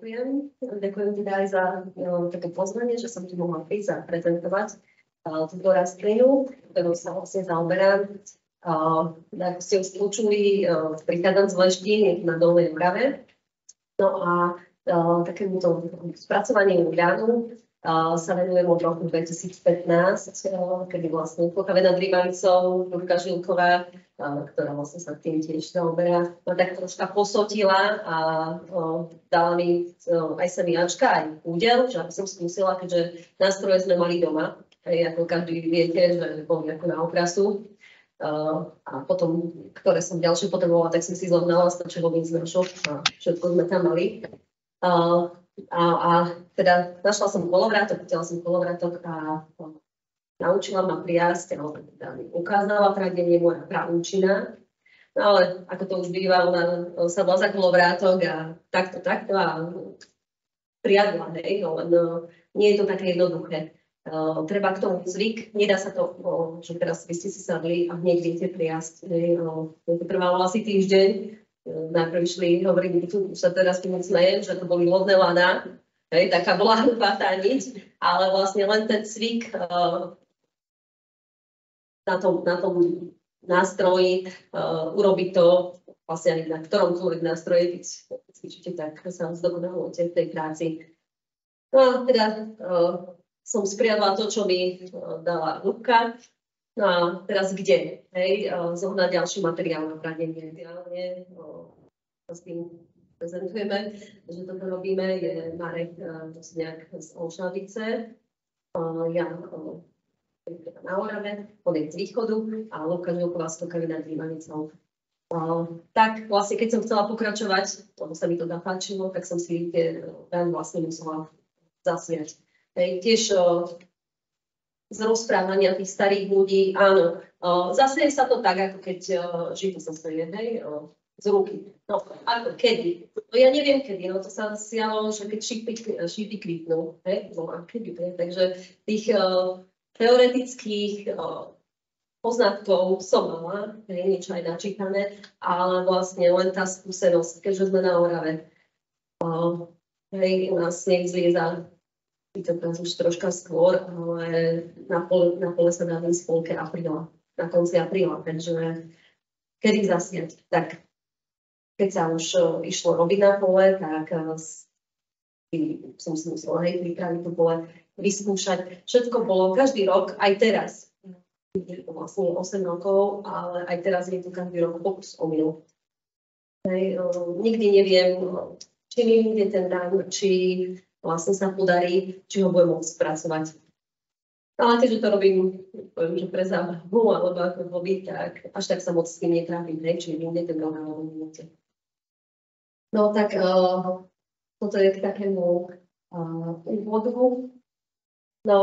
ďakujem. Ďakujem teda aj za také pozvanie, že som tu mohla prísť a prezentovať túto rastlinu, ktorou sa vlastne zaoberám. Ako ste už počuli, prichádzam z Leštín na Dolnej Orave. No a takémuto spracovaniu ľadu sa venujem od roku 2015, kedy vlastne Pochavená Drimanicou, Ľudka Žilková, ktorá vlastne sa tým tiež zaoberá, tak troška posotila a dala mi aj semiačka, aj údel, že aby som skúsila, keďže nástroje sme mali doma, ako každý viete, že boli ako na okrasu. A potom, ktoré som ďalšie potrebovala, tak som si zohnala, stačilo mi znašok a všetko sme tam mali. A teda našla som kolovrátok, chcela som kolovrátok a naučila ma priasť, ale teda mi ukázala pradenie moja praúčina. No ale ako to už býva, ona sadla za kolovrátok a takto a priadla, hej, no len nie je to také jednoduché. Treba k tomu zvyk, nedá sa to, že teraz vy ste si sadli a hneď viete priasť. To trvalo asi týždeň. Najprv išli, hovorím, tu sa teraz tým smejem, že to boli lodné lana, taká bola hrubátá niť, ale vlastne len ten cvik na tom nástroji urobiť to vlastne aj na ktoromkoľvek nástroji, keď cvičíte, tak sa zdokonalujete v tej práci. No a teda som spriadla to, čo mi dala Ľubka. No a teraz kde? Zohnať ďalší materiál na pradenie. Ideálne sa s tým prezentujeme, že toto robíme. Je Marek Dosňák z Olšavice, Jan na Orave, on je z východu a Ľubka Žilková z Pochavená Drimanicou. Tak vlastne, keď som chcela pokračovať, lebo sa mi to napáčilo, tak som si vlastne musela zasviať. Tiež z rozprávania tých starých ľudí, áno, zasieje sa to tak, ako keď žito sa seje, z ruky. No, ako kedy? No ja neviem kedy, no to sa sialo, že keď šípy kvitnú, no a kedy, takže tých teoretických poznatkov som mala, niečo aj načítané, ale vlastne len tá skúsenosť, keďže sme na Orave. U nás sneh zlieza už troška skôr, ale na pole sa dá ísť v polke apríla, na konci apríla, takže kedy zasiať? Tak keď sa už išlo robiť na pole, tak som si musela pripraviť to pole, vyskúšať. Všetko bolo každý rok, aj teraz, vlastne 8 rokov, ale aj teraz je to každý rok pokus omyl. Nikdy neviem, či mi ide ten dan, či vlastne sa podarí, či ho budem môcť spracovať. Ale keďže to robím, poviem, že pre zábavu, alebo ako hobby, tak až tak sa moc s tým netrápim, či mi ide ten dan, alebo nie. No tak toto je k takému úvodu. No,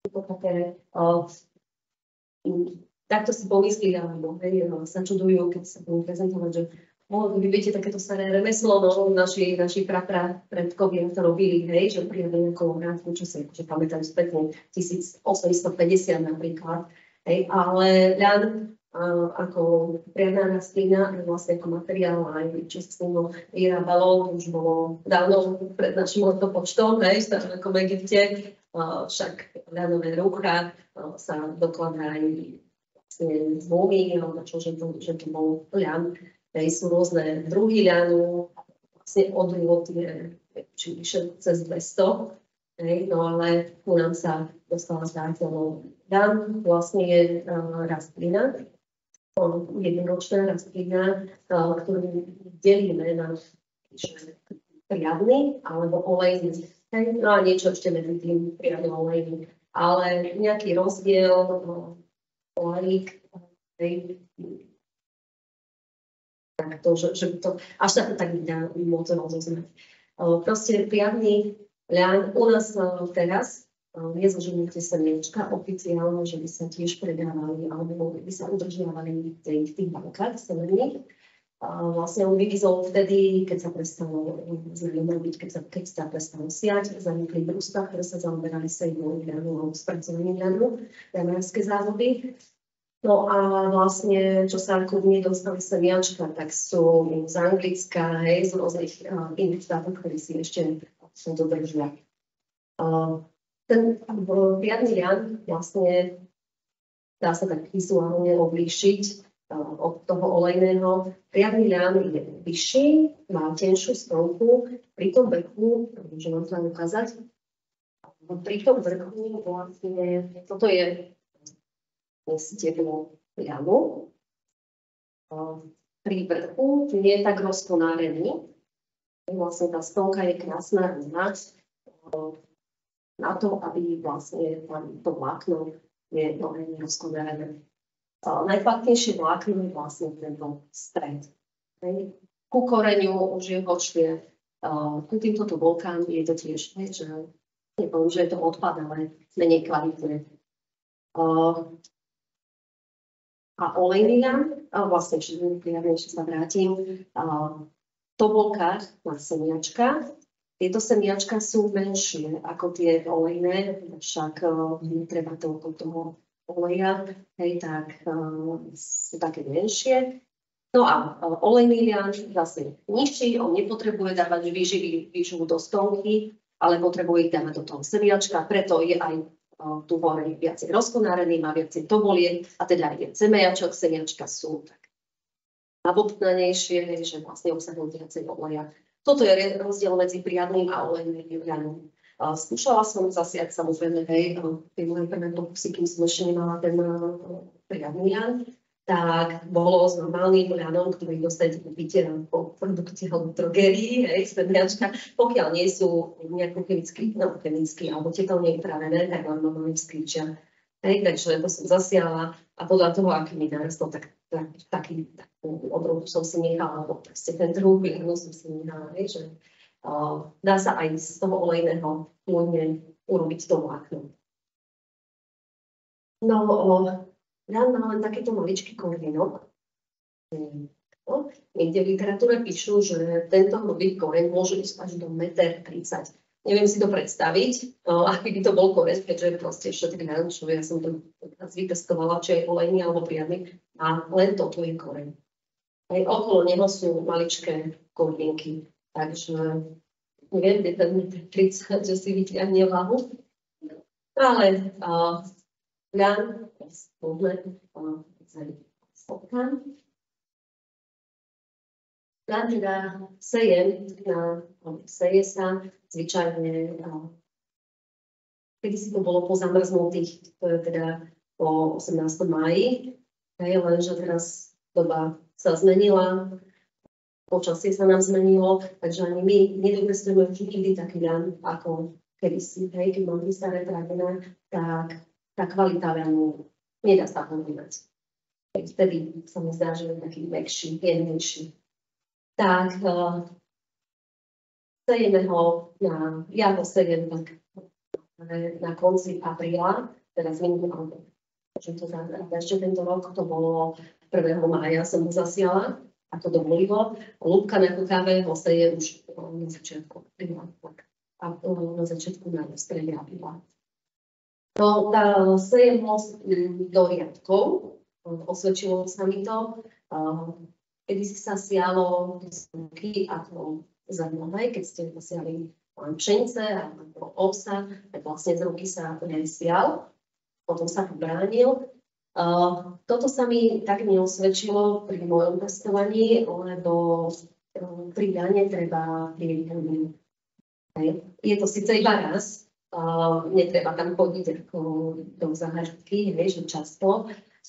to také, takto si pomyslí, alebo sa čudujú, keď sa budú prezentovať, že vy viete, takéto staré remeslo, no naši predkovia to robili, že prijali nejakou vrátku, čo si pamätajú spätne, 1850 napríklad. Ale ľan ako priadná rastlina, vlastne ako materiál, aj čo sa s ním vyrábalo, už bolo dávno pred našim letopočtom, v starovekom Egypte, však ľanové rúcha sa dokladá aj vlastne z múmy, alebo čo, že to bol ľan. Sú rôzne druhy ľanu, vlastne odrôd je či vyše cez 200, no ale u nám sa dostala zdáteľov. Ľan vlastne je rastlina, jednoročná rastlina, ktorú delíme na priadny alebo olejný. No a niečo ešte medzi tým priadny olejný. Ale nejaký rozdiel, olejník, takto, že to až sa to tak nedá môcť rozoznať. Proste priadny ľan u nás teraz nezoženíte semiečka oficiálne, že by sa tiež predávali alebo by sa udržiavali v tých bankách severných. Vlastne on vyvizol vtedy, keď sa prestalo robiť, keď sa prestalo siať, zanikli družstvá, ktoré sa zaoberali sejmou ľadu alebo spracovaním ľadu, ľanárske závody. No a vlastne, čo sa ku mne dostali semiačka, tak sú z Anglicka, hej, z rôznych iných štátov, ktorí si ešte to držia. Ten riadny jan vlastne dá sa tak vizuálne odlíšiť od toho olejného. Riadny jan je vyšší, má tenšiu stonku, pri tom vrchu, môžem vám to aj ukázať, pri tom vrchu vlastne, toto je steblo ľanu. Pri vrchu nie je tak rozkonárený. Vlastne tá stonka je krásna rovná na to, aby vlastne tam to vlákno je veľmi rozkonárené. Najplatnejšie vlákno je vlastne tento stred. Ku koreňu už je vočne, ku týmto tobolkám je to tiež, že nepoviem, že je to odpad, ale menej kvalitné. A olejný jan, vlastne, ešte sa vrátim, tobolkách na semiačka. Tieto semiačka sú menšie ako tie olejné, však netreba toľko toho oleja, hej, tak sú také menšie. No a olejný jan zase nižší, on nepotrebuje dávať výživu do stonky, ale potrebuje ich dávať do toho semiačka, preto je aj tu hore viacej rozkonárený, má viacej toboliek a teda aj viac semiačka sú tak nabobtnanejšie, že vlastne obsahujú viacej oleja. Toto je rozdiel medzi priadnym a olejným janom. Skúšala som zasiať samozrejme, hej, tie moje prvé pokusy, kým som ešte nemala ten priadny jan, tak bolo s normálnym ľanom, ktorý dostanete kúpite po produkte alebo drogerii, semiačka, pokiaľ nie sú nejako chemicky alebo tepelne upravené, tak vám normálne vskričia. Takže to som zasiala a podľa toho, aký mi narastol, taký odrodu som si nechala, alebo proste ten druh ľanu som si nechala, že dá sa aj z toho olejného pôjne urobiť to vlákno. No, ľan má len takýto maličký korenok. Niekde v literatúre píšu, že tento hrubý koreň môže ísť až do 1,30 m. Neviem si to predstaviť, aký by to bol koreň, keďže proste všetky ľan, čo ja som to vytestovala, či je olejný alebo priadny, a len toto je koreň. Aj okolo neho sú maličké korienky, takže neviem, je ten 1,30 m, že si vyťahne hlavu, ale ľan teda seje sa zvyčajne, kedy si to bolo po zamrznutých, to je teda po 18. máji, lenže teraz doba sa zmenila, počasie sa nám zmenilo, takže ani my nedopestujeme už nikdy taký ľan, ako kedysi, keď mám staré trávené, tak tá kvalita ľanu nedá sa porovnať. Vtedy sa mi zdá, že je taký mäkší, jemnejší. Tak sejeme ho ja ho sejem tak na konci apríla, teraz minulého, ešte tento rok to bolo 1. mája som ho zasiala, ako to dovolilo. Lúbka na kukáve ho seje už na začiatku apríla, a na začiatku na strede apríla. No, sejem ho do riadkov, osvedčilo sa mi to. Kedy si sa sialo z ruky ako zrnové, keď ste posiali pšenice alebo ovsa, tak vlastne z ruky sa nesial, potom sa pobránil. Toto sa mi tak neosvedčilo pri mojom testovaní, lebo pri ľane treba prieľadný. Je to síce iba raz, netreba tam chodiť ako do záhradky, že často,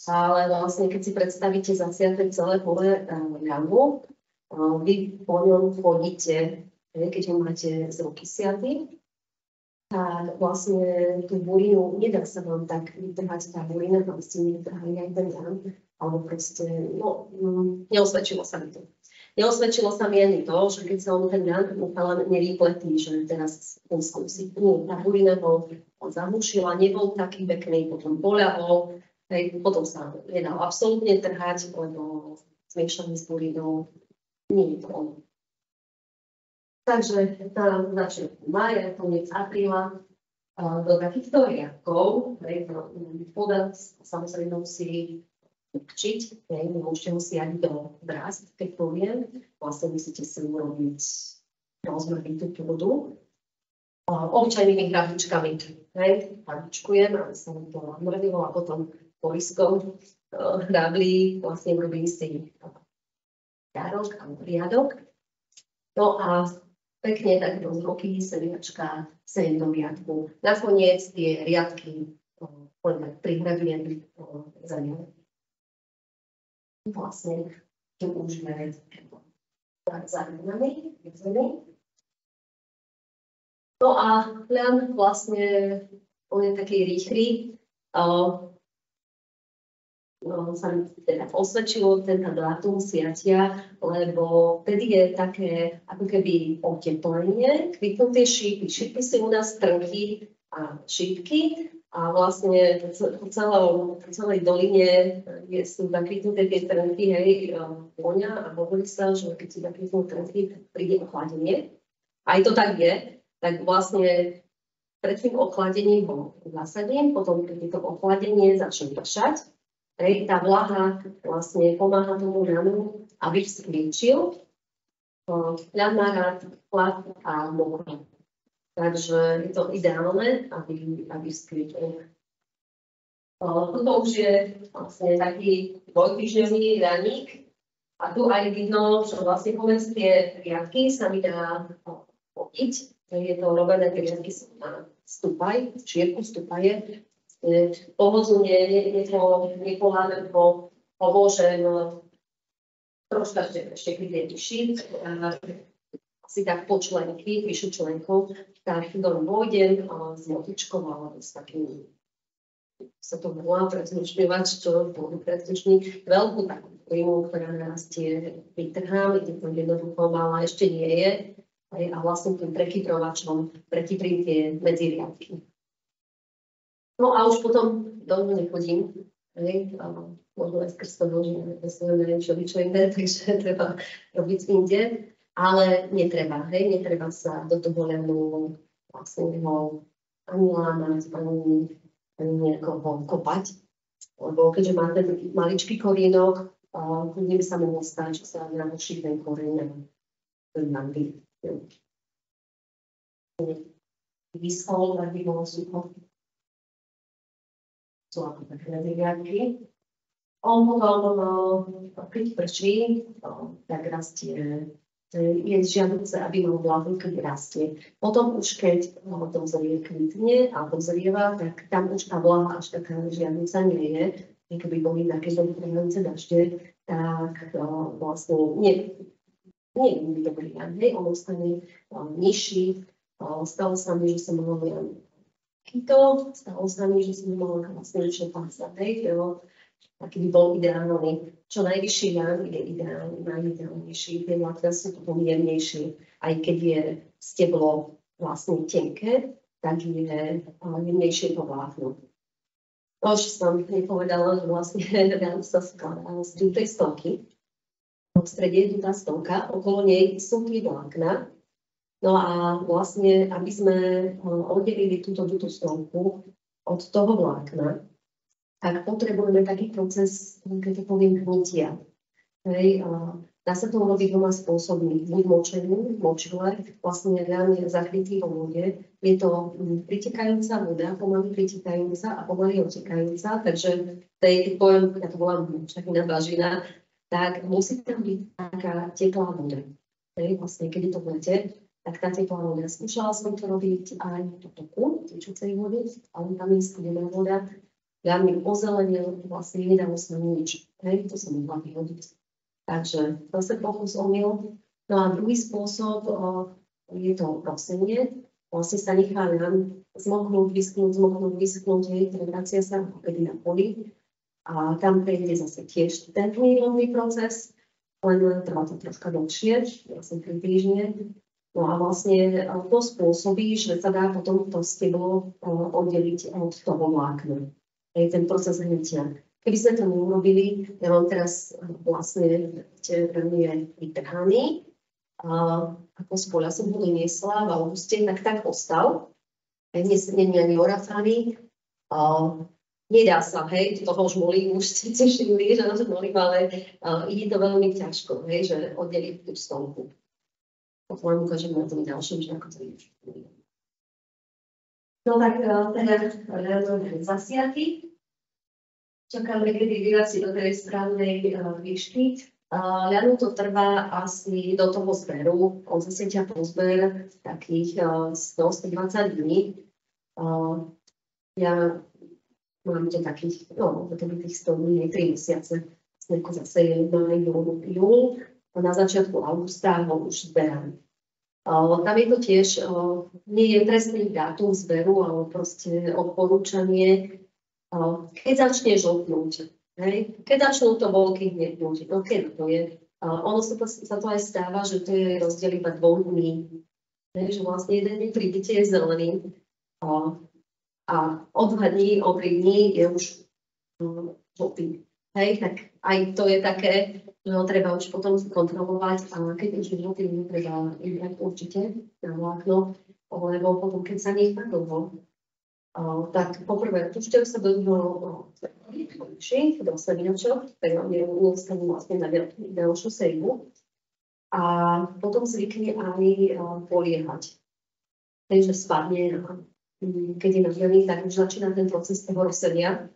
ale vlastne keď si predstavíte zasiate celé pole ľanu, vy po ňom chodíte, keď ho máte z ruky siaty, tak vlastne tú burinu, nedá sa vám tak vytrhať tá burina, aby ste nevytrhali aj ten ľan, alebo proste, neosvedčilo sa mi to. Neosvedčilo sa mi ani to, že keď sa on ten ľan len nevypletí, že teraz on skúsi. Tá burina ho zahušila, nebol taký pekný, potom poľahol, potom sa nedal absolútne trhať, lebo zmiešaný s burinou nie je to ono. Takže na začiatku mája, koniec apríla, do takýchto riadkov podať samozrejme si určiť. Môžete ho siať do brást, keď poviem. Vlastne musíte si urobiť rozmrvitú pôdu. Obyčajnými hrabičkami. Hrabičkujem, aby sa mi to rozmrvilo a potom poliskom hrablí vlastne robím si riadok alebo riadok. No a pekne tak rozroky semiačka sem do riadku. Nakoniec tie riadky prihrebiem za ňou. Vlastne tu už je zarovnaný. No a len vlastne on je taký rýchly. Sa mi teda osvedčilo tento dátum siatia, lebo vtedy je také ako keby oteplenie, kvitnú tie šípy. Šípy sú u nás trnky a šípky a vlastne po celej doline sú zakvitnuté tie trnky, voňa a hovorí sa, že keď sú zakvitnuté trnky, príde ochladenie. Aj to tak je, tak vlastne pred tým ochladením ho zasadím, potom keď je to ochladenie začne pršať. Tá vlaha vlastne pomáha tomu ľanu, aby vzkričil. Ľan má rád chlad a mokro. Takže je to ideálne, aby vzkričil. Toto už je vlastne taký dvojtýždňový ľaník. A tu aj vidno, že vlastne pomedzi tie riadky sa mi dá potiť. Je to robené, tie riadky sú na stupaj, šírku stupaje. Pohozu nepoláme, pomôžem troška ešte vidieť šít, asi tak po členky, vyššiu členkou, tak doň vôjdem s motičkou alebo s takým, sa to volá predvzdušňovač, čo bol predvzdušný, veľkú takú plynu, ktorá narastie, vytrhám, kde to jednoducho malá ešte nie je, a vlastne tým prekyprovačom prekyprím tie medziriadky. No a už potom dlho nechodím, možno aj skrz to nožím, neviem, čo iné, takže treba robiť inde, ale netreba, netreba sa do toho ľanu vlastne ho ani lámať, ani niekoho kopať, lebo keďže má ten maličký korienok, kľudne by sa mohlo stať, že sa namočí ten korien vyschol, tak by bolo sucho. Sú ako také medziriadky. On potom, keď prší, tak rastie, je žiaduce, aby mal vlahu, keď rastie. Potom už keď to kvitne a dozrieva, tak tam už tá vlaha až taká žiaduca nie je. Keby boli také dobré dažde, tak vlastne nie je dobrý ľan, on ostane nižší. Stalo sa mi, že som mala kyto, stalo sa mi, že som mala vlastne niečo pásať, taký by bol ideálny. Čo najvyšší ľan je ideálny, najideálnejší, tie vlákna sú potom jemnejšie. Aj keď je steblo vlastne tenké, tak je jemnejšie to vlákno. Už som nepovedala, že vlastne ľan sa skladá z dutej stonky. V strede je dutá stonka, okolo nej sú tie vlákna. No a vlastne, aby sme oddelili túto dutú stonku od toho vlákna, tak potrebujeme taký proces, keď to poviem, hnutia. Dá sa to urobiť dvoma spôsobmi. Buď močením, močile, vlastne ľan je zakrytý vo vode. Je to pritekajúca voda, pomaly pritekajúca a pomaly odtekajúca, takže keď poviem, ja to volám močená bažina, tak musí tam byť taká teplá voda. Vlastne, keď je to v lete, tak tá teplá voda. Skúšala som to robiť aj do toku, tečúcej vody, ale tam je studená voda. Ja mi ozelenil, vlastne nedalo sa nič. To som mohla vyhodiť. Takže zase pokus omyl. No a druhý spôsob je to prosenie. Vlastne sa nechá ľan zmoknúť, vyschnúť, vracia sa kedy na poli. A tam prejde zase tiež ten dlhý proces, len trvá to troška dlhšie, asi 3 týždne. No a vlastne to spôsobí, že sa dá potom to steblo oddeliť od toho vlákna. Je ten proces hnutia. Keby sme to neurobili, ja mám teraz vlastne veľmi je vytrhaný. Ako spoľa som ho doniesla v auguste, tak ostal. Nie je ani orafaný. nedá sa, hej, toho žmolím, už ste všimli, že na žmolím, ale ide to veľmi ťažko, hej, že oddeliť tú stonku. Potom vám ukážem na tom ďalšom, že ako to je. No tak teda zasiaky. Čakáme, kedy vyrazí do tej správnej výšky. Ľadu to trvá asi do toho zberu. On zasieťa po zber takých 120 dní. Ja mám to takých, no, tých 100 dní, 3 mesiace. Ako zase je júl, a na začiatku augusta ho už zberám. Tam je to tiež, nie je presný dátum zberu, ale proste odporúčanie, keď začne žltnúť. Hej. Keď začnú to volky hnednúť, no keď to je. Ono sa to aj stáva, že to je rozdiel iba 2 dní. Hej, že vlastne jeden deň prídete je zelený a o 2 dní, o 3 dní je už žltý. Hej, tak aj to je také, že ho treba už potom kontrolovať a keď už je žltý, treba ibrať určite na vlákno, lebo potom keď sa nechá dlho, tak poprvé púšťajú sa do neho do seminočok, tak vám nedostanú vlastne na ďalšiu sejmu. A potom zvykne aj poliehať. Takže spadne, keď je naždený, tak už začína ten proces toho rozsenia,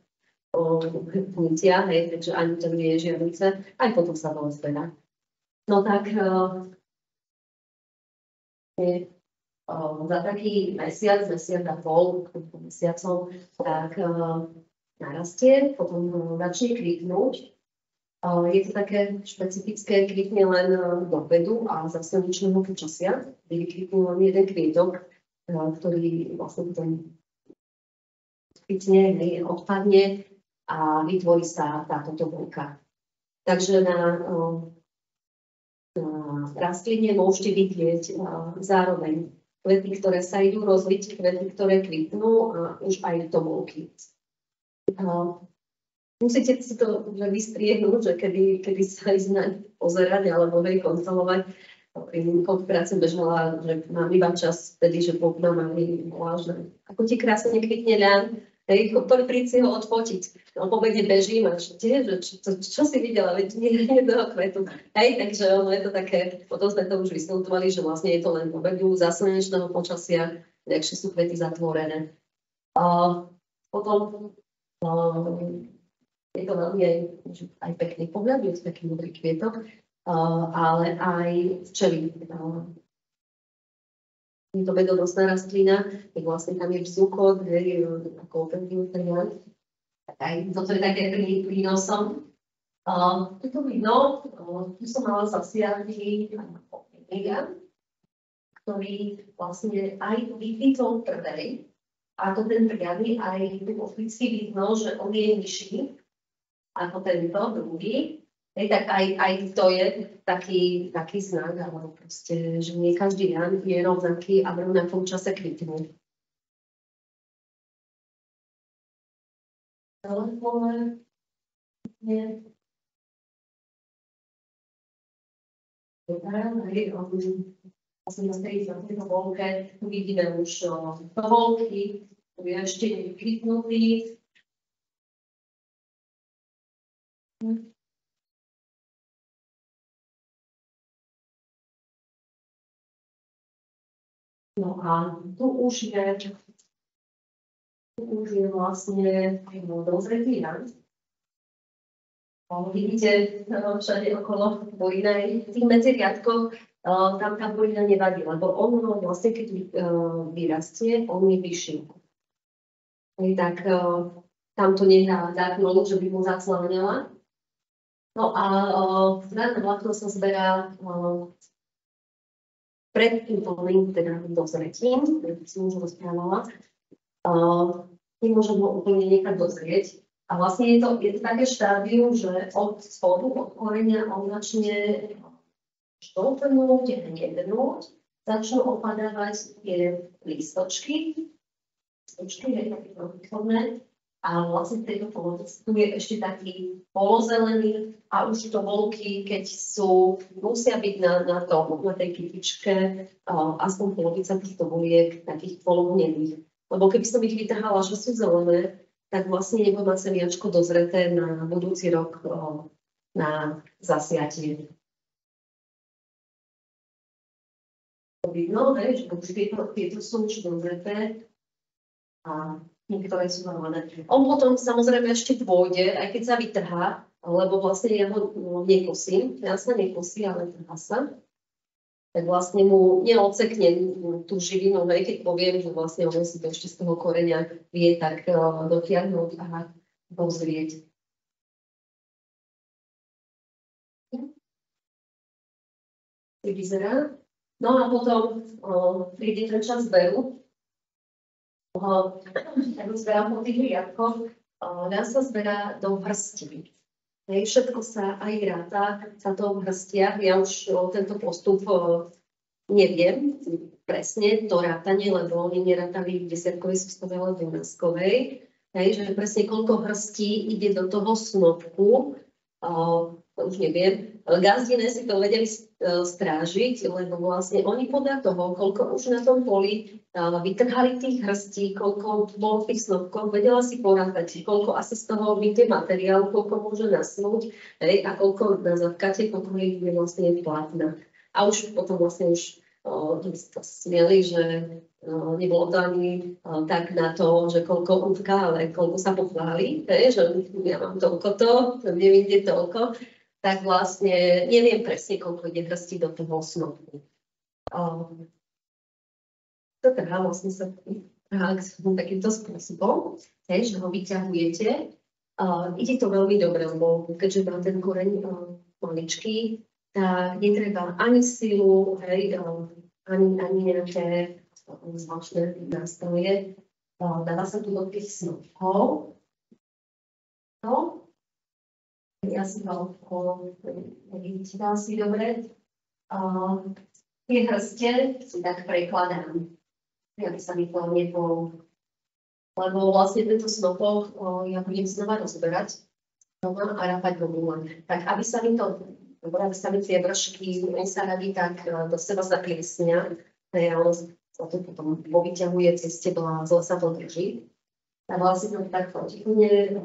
funkcia, hej, takže ani to nie je žiarnice, aj potom sa to zbera. No tak za taký mesiac a pol, mesiacov, tak narastie, potom začne kvitnúť. Je to také špecifické, kvitne len dopredu a za slnečného počasia, kde kvitne len jeden kvietok, ktorý vlastne potom kvitne, odpadne a vytvorí sa táto tobolka. Takže na rastline môžete vidieť zároveň kvety, ktoré sa idú rozviť, kvety, ktoré kvitnú a už aj tobolky. Musíte si to vystriehnúť, že kedy sa ísť na pozerať alebo kontrolovať. Koľkokrát som bežala, že mám iba čas vtedy, že mám že ako ti krásne kvitne ľan, príď si ho odfotiť. No povede bežím a že čo si videla, veď nie toho kvetu. Takže ono je to také, potom sme to už vysvetľovali, že vlastne je to len obedu za slnečného počasia, ľahšie sú kvety zatvorené. Potom je to veľmi aj pekný pohľad, je to taký modrý kvietok, ale aj včely. Je to medonosná rastlina, tak vlastne tam je vzúkot, ako opätný materiál. Aj toto je také prínosom. Tuto vidno, tu som mala zasiaky ktorý vlastne aj vypýtol prvej, a to ten priamy aj opticky vidno, že on je nižší ako tento druhý. Tak aj to je taký znak, alebo proste, že nie každý jan je rovnaký a v rovnakom čase kvitne. Vlastne na tejto volke tu vidíme už toholky, tu je ešte nekvitnutý. No a tu už je vlastne dozretý jan. Vidíte všade okolo bojina, v tých medziriadkoch tam tá bojina nevadí, lebo on vlastne, keď vyrastie, on je vyšší. Tak tam to nehrá tak rolu, že by mu zacláňala. No a zradné vlákno sa zberá pred úplným dozretím, ktorý som už rozprávala. Nemôžem ho úplne nechať dozrieť. A vlastne je to také štádium, že od spodu, od koreňa on začne štolpnúť, hnednúť, začnú opadávať tie lístočky, také východné, a vlastne v tejto polovici tu je ešte taký polozelený a už to volky, keď musia byť na tej kytičke aspoň polovica týchto voliek takých polohnedých. Lebo keby som ich vytrhala, že sú zelené, tak vlastne nebo má semiačko dozreté na budúci rok na zasiatie. Vidno, že už tieto sú už dozreté a niektoré sú zelené. On potom samozrejme ešte pôjde, aj keď sa vytrhá, lebo vlastne ja ho nekosím. Ja sa nekosí, ale trhá sa. Tak vlastne mu neodseknem tú živinu, keď poviem, že vlastne on si to ešte z toho koreňa vie tak dotiahnuť a dozrieť. Vyzerá. No a potom príde ten čas zberu. Tak zberám po tých riadkoch. Nás sa zberá do hrstí. Všetko sa aj ráta, sa to v hrstiach. Ja už tento postup neviem presne, to rátanie, lebo oni nerátali v desiatkovej sústave, ale v 12-kovej. Že presne koľko hrstí ide do toho snopku. Už neviem. Gazdine si to vedeli strážiť, lebo vlastne oni podľa toho, koľko už na tom poli vytrhali tých hrstí, koľko bolo v tých snopkoch, vedela si porátať, koľko asi z toho vyjde materiál, koľko môže nasnúť a koľko na zavkate, koľko je vlastne platná. A už potom vlastne už smieli, že nebolo to ani tak na to, že koľko utká, ale koľko sa pochváli, že ja mám toľko to, neviem, kde toľko. Tak vlastne neviem presne, koľko ide hrstí do toho snopku. To trhá vlastne sa takýmto spôsobom, že ho vyťahujete. Ide to veľmi dobre, lebo keďže má ten koreň maličký, tak netreba ani silu, ani nejaké zvláštne nástroje. Dáva sa tu do tých snopkov. Ja si to vidíte asi dobre. Tie hrste si tak prekladám, aby sa mi to nebolo. Lebo vlastne tento snopok ja budem znova rozberať doma a rápať do nule. Tak aby sa mi tie vršky, oni sa radi tak do seba zapliesnia, a on sa to potom povyťahuje cez tebla, zle sa to drží. Tak vlastne to tak potichne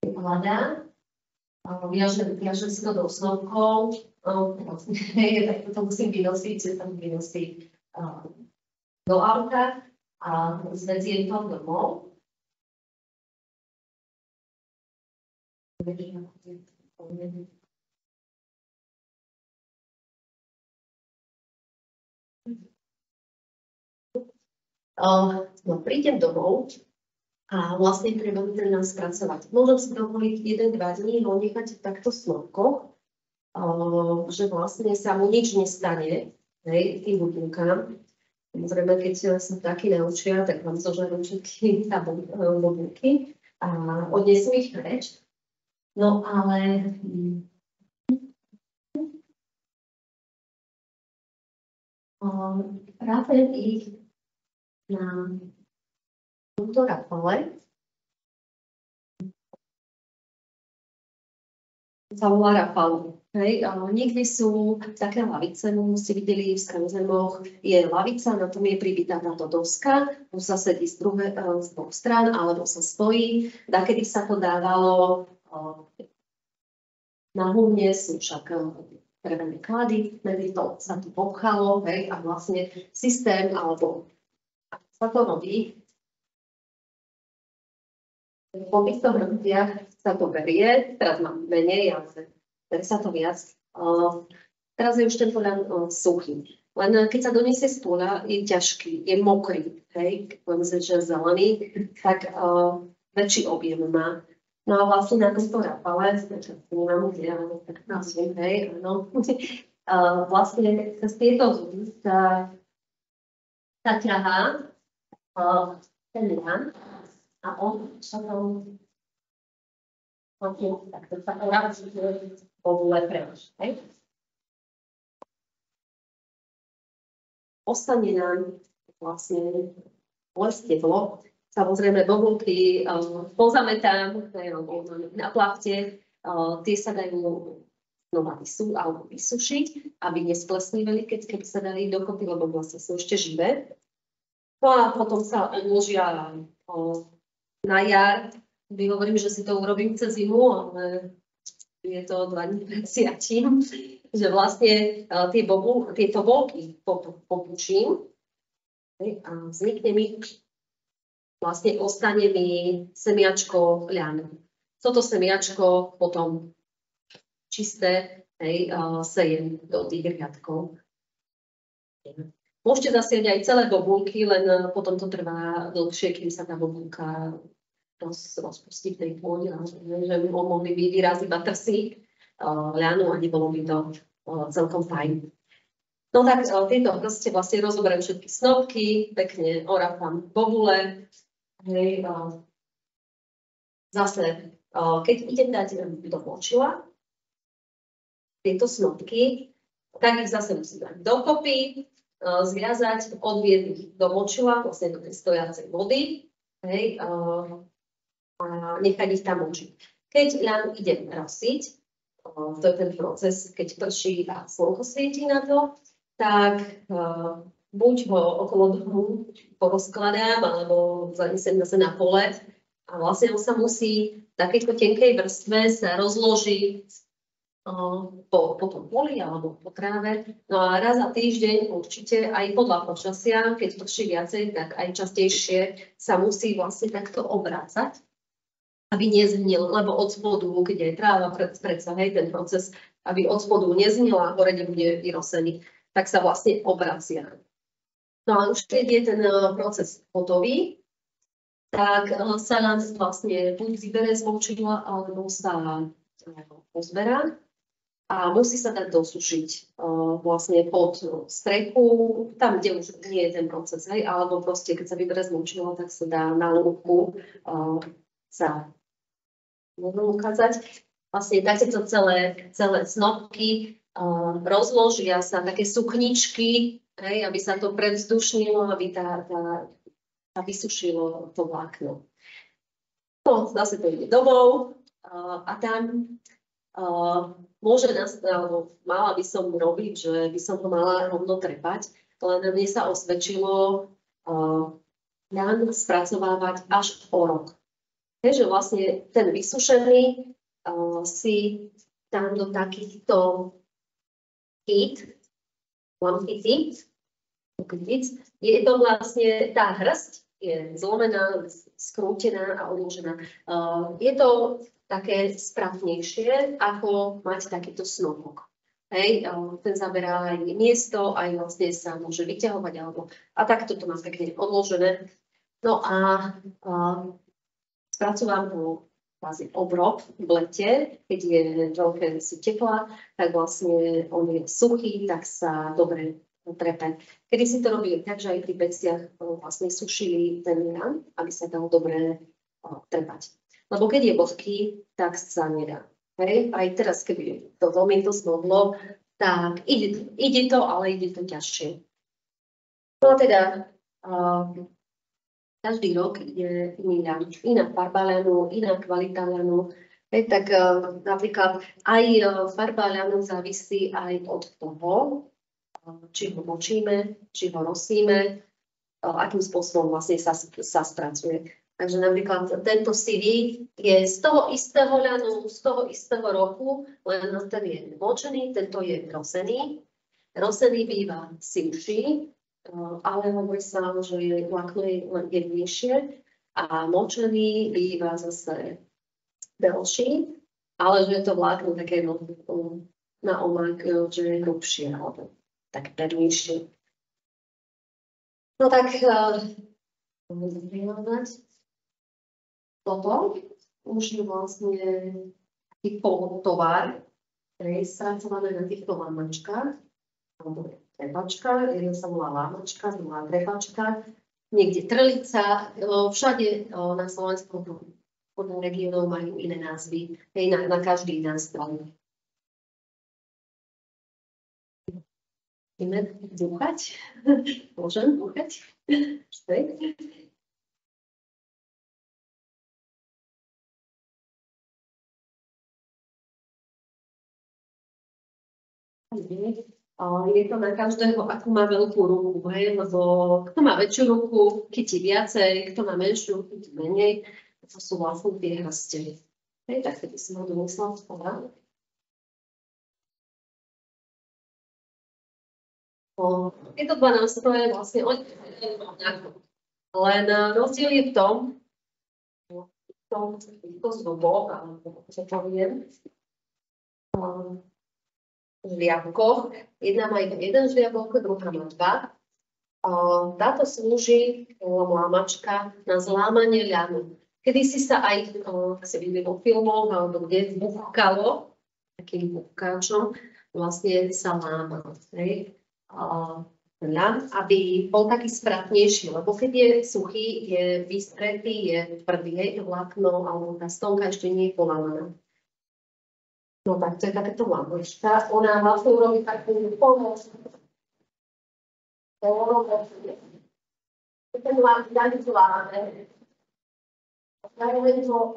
hľadá. Viažem si to do snopkov, tak to musím vynosiť, že tam vynosí do auta a zveziem to domov. Prídem domov a vlastne treba ten nás spracovať. Môžem si dovoliť 1-2 dní ho nechať takto v snopkoch, že vlastne sa mu nič nestane, tým bubulkám. Samozrejme, keď sa takí naučia, tak vám zožerú všetky bubulky a odnesú ich preč. No ale rátam ich na túto rafale. Sa volá rafalu. Niekde sú také lavice, ste videli v Skanzemoch, je lavica, na tom je pribitá táto doska, tu sa sedí z dvoch strán, alebo sa stojí. Dakedy sa to dávalo na humne, sú však drevené klady, medzi to sa tu popchalo a vlastne systém, alebo sa to robí. Po týchto hrstiach sa to berie, teraz mám menej, ale berie sa to viac. Teraz je už ten poľan suchý. Len keď sa doniesie z poľa, je ťažký, je mokrý, poviem si, že zelený, tak väčší objem má. No a vlastne na tomto rafale, nemám kde, ale tak nazviem, áno. Vlastne z tieto zuby sa ťahá ten ľan, a on sa tam takto sa urazuje bobule preč. Ostane nám vlastne steblo. Samozrejme bobulky pozametám na plachte. Tie sa dajú znova vysušiť, aby nesplesnívali, keby sa dali dokopy, lebo vlastne sú ešte živé. No a potom sa odložia na jar, hovorím, že si to urobím cez zimu, ale je to 2 dní pred siatím, že vlastne tie tobolky popučím a vznikne mi, vlastne ostane mi semiačko ľanu. Toto semiačko potom čisté sejem do tých riadkov. Môžete zasieť aj celé bobulky, len potom to trvá dlhšie, kým sa tá bobulka rozpustí v tej pôde, že mohli by vyraziť iba trsy ľanu a nebolo by to celkom fajn. No tak tieto proste vlastne rozoberiem všetky snopky, pekne orafám bobule. Hej, zase, keď idem dať do močila tieto snopky, tak ich zase musím dať dokopy, zviazať, odviezť ich do močila, vlastne do tej stojacej vody, hej, a nechať ich tam močiť. Keď ľanu idem rasiť, to je ten proces, keď prší a slnko svieti na to, tak buď ho okolo domu porozkladám, alebo zanesem zase na pole a vlastne on sa musí v takejto tenkej vrstve sa rozložiť po tom poli alebo po tráve. No a raz za týždeň určite aj podľa počasia, keď prší viacej, tak aj častejšie sa musí vlastne takto obrácať, aby neznil, lebo od spodu, keď je tráva predsa, hej, ten proces, aby od spodu neznil a hore nebude vyrosený, tak sa vlastne obracia. No a už keď je ten proces hotový, tak sa nám vlastne buď vybere z močidla, alebo sa pozberá. A musí sa dať dosušiť vlastne pod strechu, tam, kde už nie je ten proces, hej, alebo proste, keď sa vyberie z močidla, tak sa dá na lúku sa môžem ukázať. Vlastne dáte to celé snopky, rozložia sa také sukničky, hej, aby sa to prevzdušnilo, aby tá vysušilo to vlákno. No, zase to ide domov a tam môže alebo mala by som robiť, že by som ho mala rovno trepať, len mne sa osvedčilo ľan spracovávať až o rok. Takže vlastne ten vysušený si dám do takýchto lampitíc. Je to vlastne, tá hrst je zlomená, skrútená a odložená. Je to také správnejšie, ako mať takýto snopok. Hej, ten zaberá aj miesto, aj vlastne sa môže vyťahovať, a takto to mám pekne odložené. No a spracovám ho kvázi obrob v lete, keď je veľké teplá, tak vlastne on je suchý, tak sa dobre trepe. Kedy si to robili tak, že aj pri peciach vlastne sušili ten ľan, aby sa dal dobre trepať. Lebo keď je vlhký, tak sa nedá. Hej? Aj teraz, keby to veľmi to smodlo, tak ide to, ale ide to ťažšie. No a teda každý rok je iná farba ľanu, iná kvalita ľanu. Tak napríklad aj farba ľanu závisí aj od toho, či ho močíme, či ho rosíme, akým spôsobom vlastne sa spracuje. Takže napríklad tento sivý je z toho istého ľanu, z toho istého roku, len ten je močený, tento je rosený. Rosený býva sivší, ale hovorí sa, že je vlákno len jemnejšie a močený býva zase delší, ale že je to vlákno také na omak, že je hrubšie alebo tak pevnejšie. No tak toto už je vlastne taký polotovar, ktorý je spracované na týchto lamačkách, alebo trepačka, jedna sa volá lamačka, druhá trepačka, niekde trlica, všade na Slovensku podľa regiónov majú iné názvy, na každý nástroj. Ideme dúchať? Môžem dúchať? Je to na každého, akú má veľkú ruku, hej? Lebo kto má väčšiu ruku, chytí viacej, kto má menšiu, chytí menej. To sú vlastne tie hrste. Hej, tak keď som ho domyslel vkladať. Tieto dva nástroje vlastne len rozdiel je v tom zubok, alebo čo poviem, žliabkoch. Jedna má iba jeden žliabok, druhá má dva. Táto slúži lámačka na zlámanie ľanu. Kedysi sa aj si videli vo filmoch alebo kde búchkalo takým búchkáčom, vlastne sa lámal. Ľan, aby bol taký spratnejší, lebo keď je suchý, je vystretý, je tvrdý, vlákno alebo tá stonka ešte nie je polámaná. No tak to je takéto lámočka. Ona vlastne urobí takú pomoc. Ten ľan zláme. Zároveň to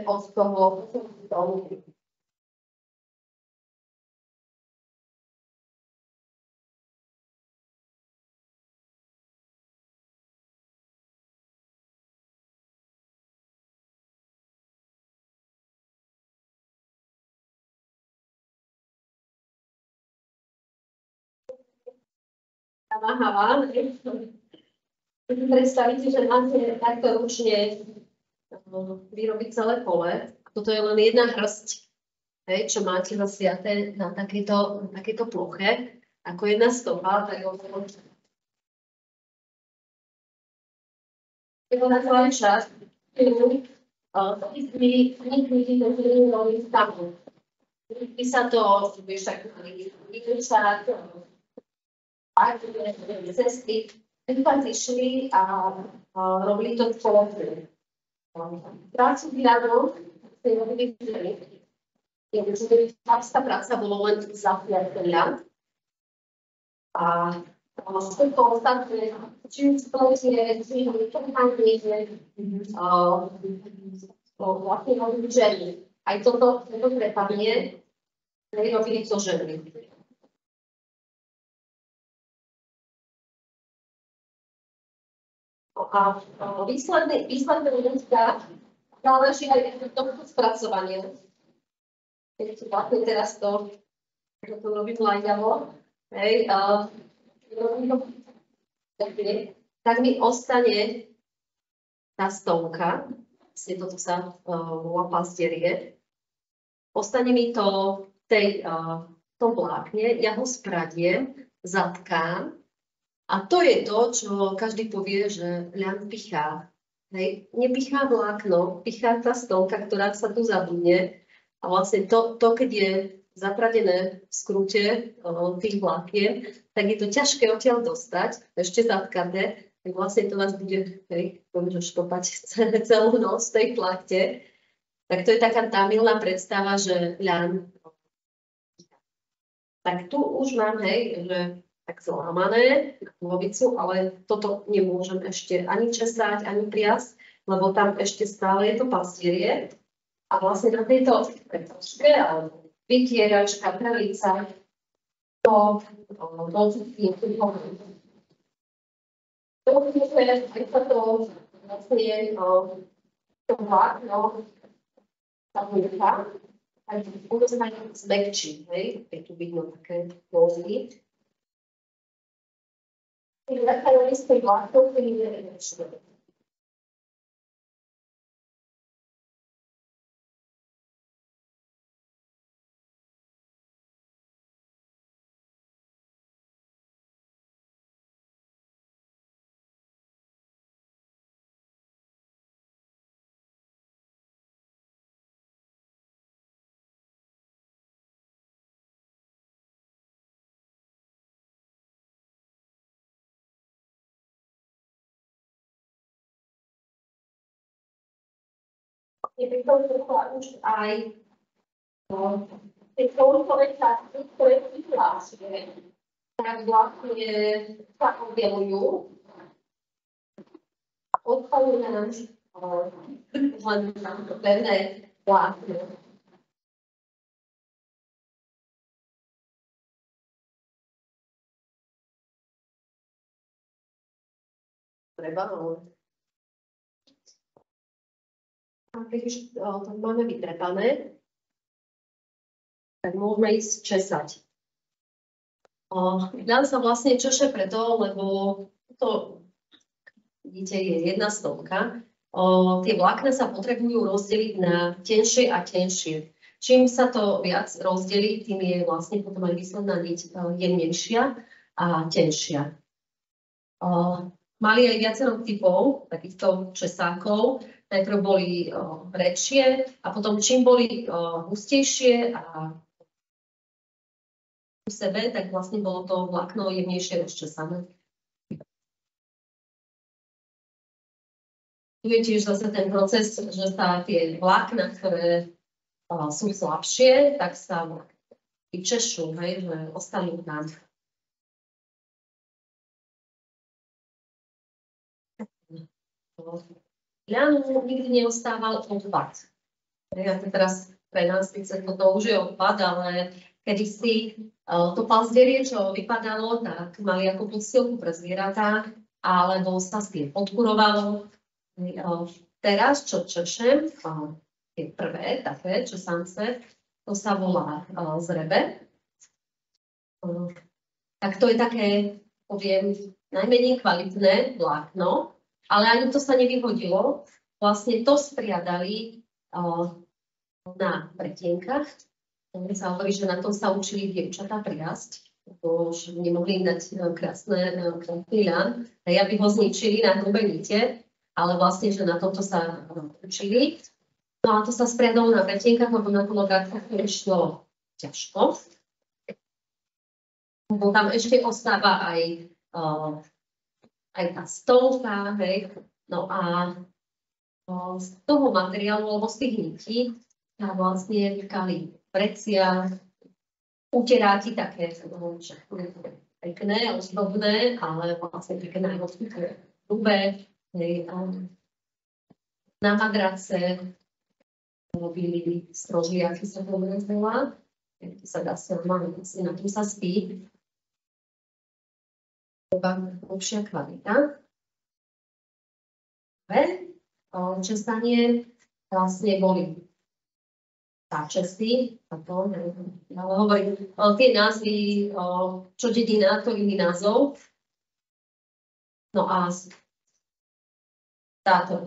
od toho namáhala. Predstavíte, že máte takto ručne vyrobiť celé pole. Toto je len jedna hrst, čo máte zasiaté na takéto ploche. Ako jedna stopa, tak je to taková časť, Vy sa to, vieš, tak vyučať, cesty, išli a robili to spoločne. Prácu výradov ste robili ženy. Tá práca bolo len zapiateľa. A všetko ostatné, či už spoločne, či vlastne robili ženy. Aj toto prepadne, robili to ženy. A výsledný ľudská záleží aj od tohto spracovania. Keď si vlastne teraz to robím lajňavo, tak mi ostane tá stonka, vlastne toto sa volá pastierie, ostane mi to v tom vlákne, ja ho spradiem, zatkám. A to je to, čo každý povie, že ľan pichá. Nepichá vlákno, pichá tá stonka, ktorá sa tu zabudne. A vlastne to, keď je zapradené v skrute tých vlákien, tak je to ťažké odtiaľ dostať, ešte zatkaté, tak vlastne to vás bude štopať celú noc v tej plachte. Tak to je taká tá milná predstava, že ľan. Tak tu už mám, že tak zlámané hlavicu, ale toto nemôžem ešte ani česať, ani priasť, lebo tam ešte stále je to pastierie. A vlastne na tejto pretočke, alebo vytieračka, pravica, to vlastne to vlákno sa vnúka, a budú sa zmäkčí, je tu vidno také plozky. Taká listý vlákno, ktorý je väčšie. Keby to bola už aj tie koľkové časti, ktoré prihlásie, tak vlastne sa objavujú a odpalujú nám len to pevné vlákno. Treba, ale A keď už to máme vytrepané, tak môžeme ísť česať. Ľan sa vlastne češe preto, lebo to, vidíte, je 1/100. Tie vlákna sa potrebujú rozdeliť na tenšie a tenšie. Čím sa to viac rozdelí, tým je vlastne potom aj výsledná niť jemnejšia a tenšia. Mali aj viacero typov takýchto česákov. Najprv boli redšie a potom čím boli hustejšie a u sebe, tak vlastne bolo to vlákno jemnejšie rozčesané. Tu je tiež zase ten proces, že sa tie vlákna, ktoré sú slabšie, tak sa vyčešú, hej, že ostanú tam. Ľanu nikdy neostával odpad. Ja to teraz pre nás síce to už je odpad, ale kedysi to pazdierie, čo vypadalo, tak mali ako podstielku pre zvieratá, alebo sa s tým odkurovalo. Teraz, čo češem, tie prvé také česance, to sa volá zrebe. Tak to je také, poviem, najmenej kvalitné vlákno, ale ani to sa nevyhodilo. Vlastne to spriadali na pretienkach. Sa hovorí, že na tom sa učili dievčatá priasť, lebo už nemohli im dať krásny ľan. Ja by ho zničili na hrubé nite, ale vlastne, že na tomto sa učili. No a to sa spriadalo na pretienkach, lebo na kologátkach to išlo ťažko. Lebo tam ešte ostáva aj tá stolka, hej. No a z toho materiálu, alebo z tých nití, tam vlastne tkali vrecia, uteráky také pekné, ozdobné, ale vlastne také najmocné hrubé. Na madrace robili strožiaky, sa to nazvala. Sa dá sa normálne, na tom sa spí. Lepšia kvalita. Česanie vlastne boli česy, ale hovorím, tie názvy, čo dedina, to iný názov. No a táto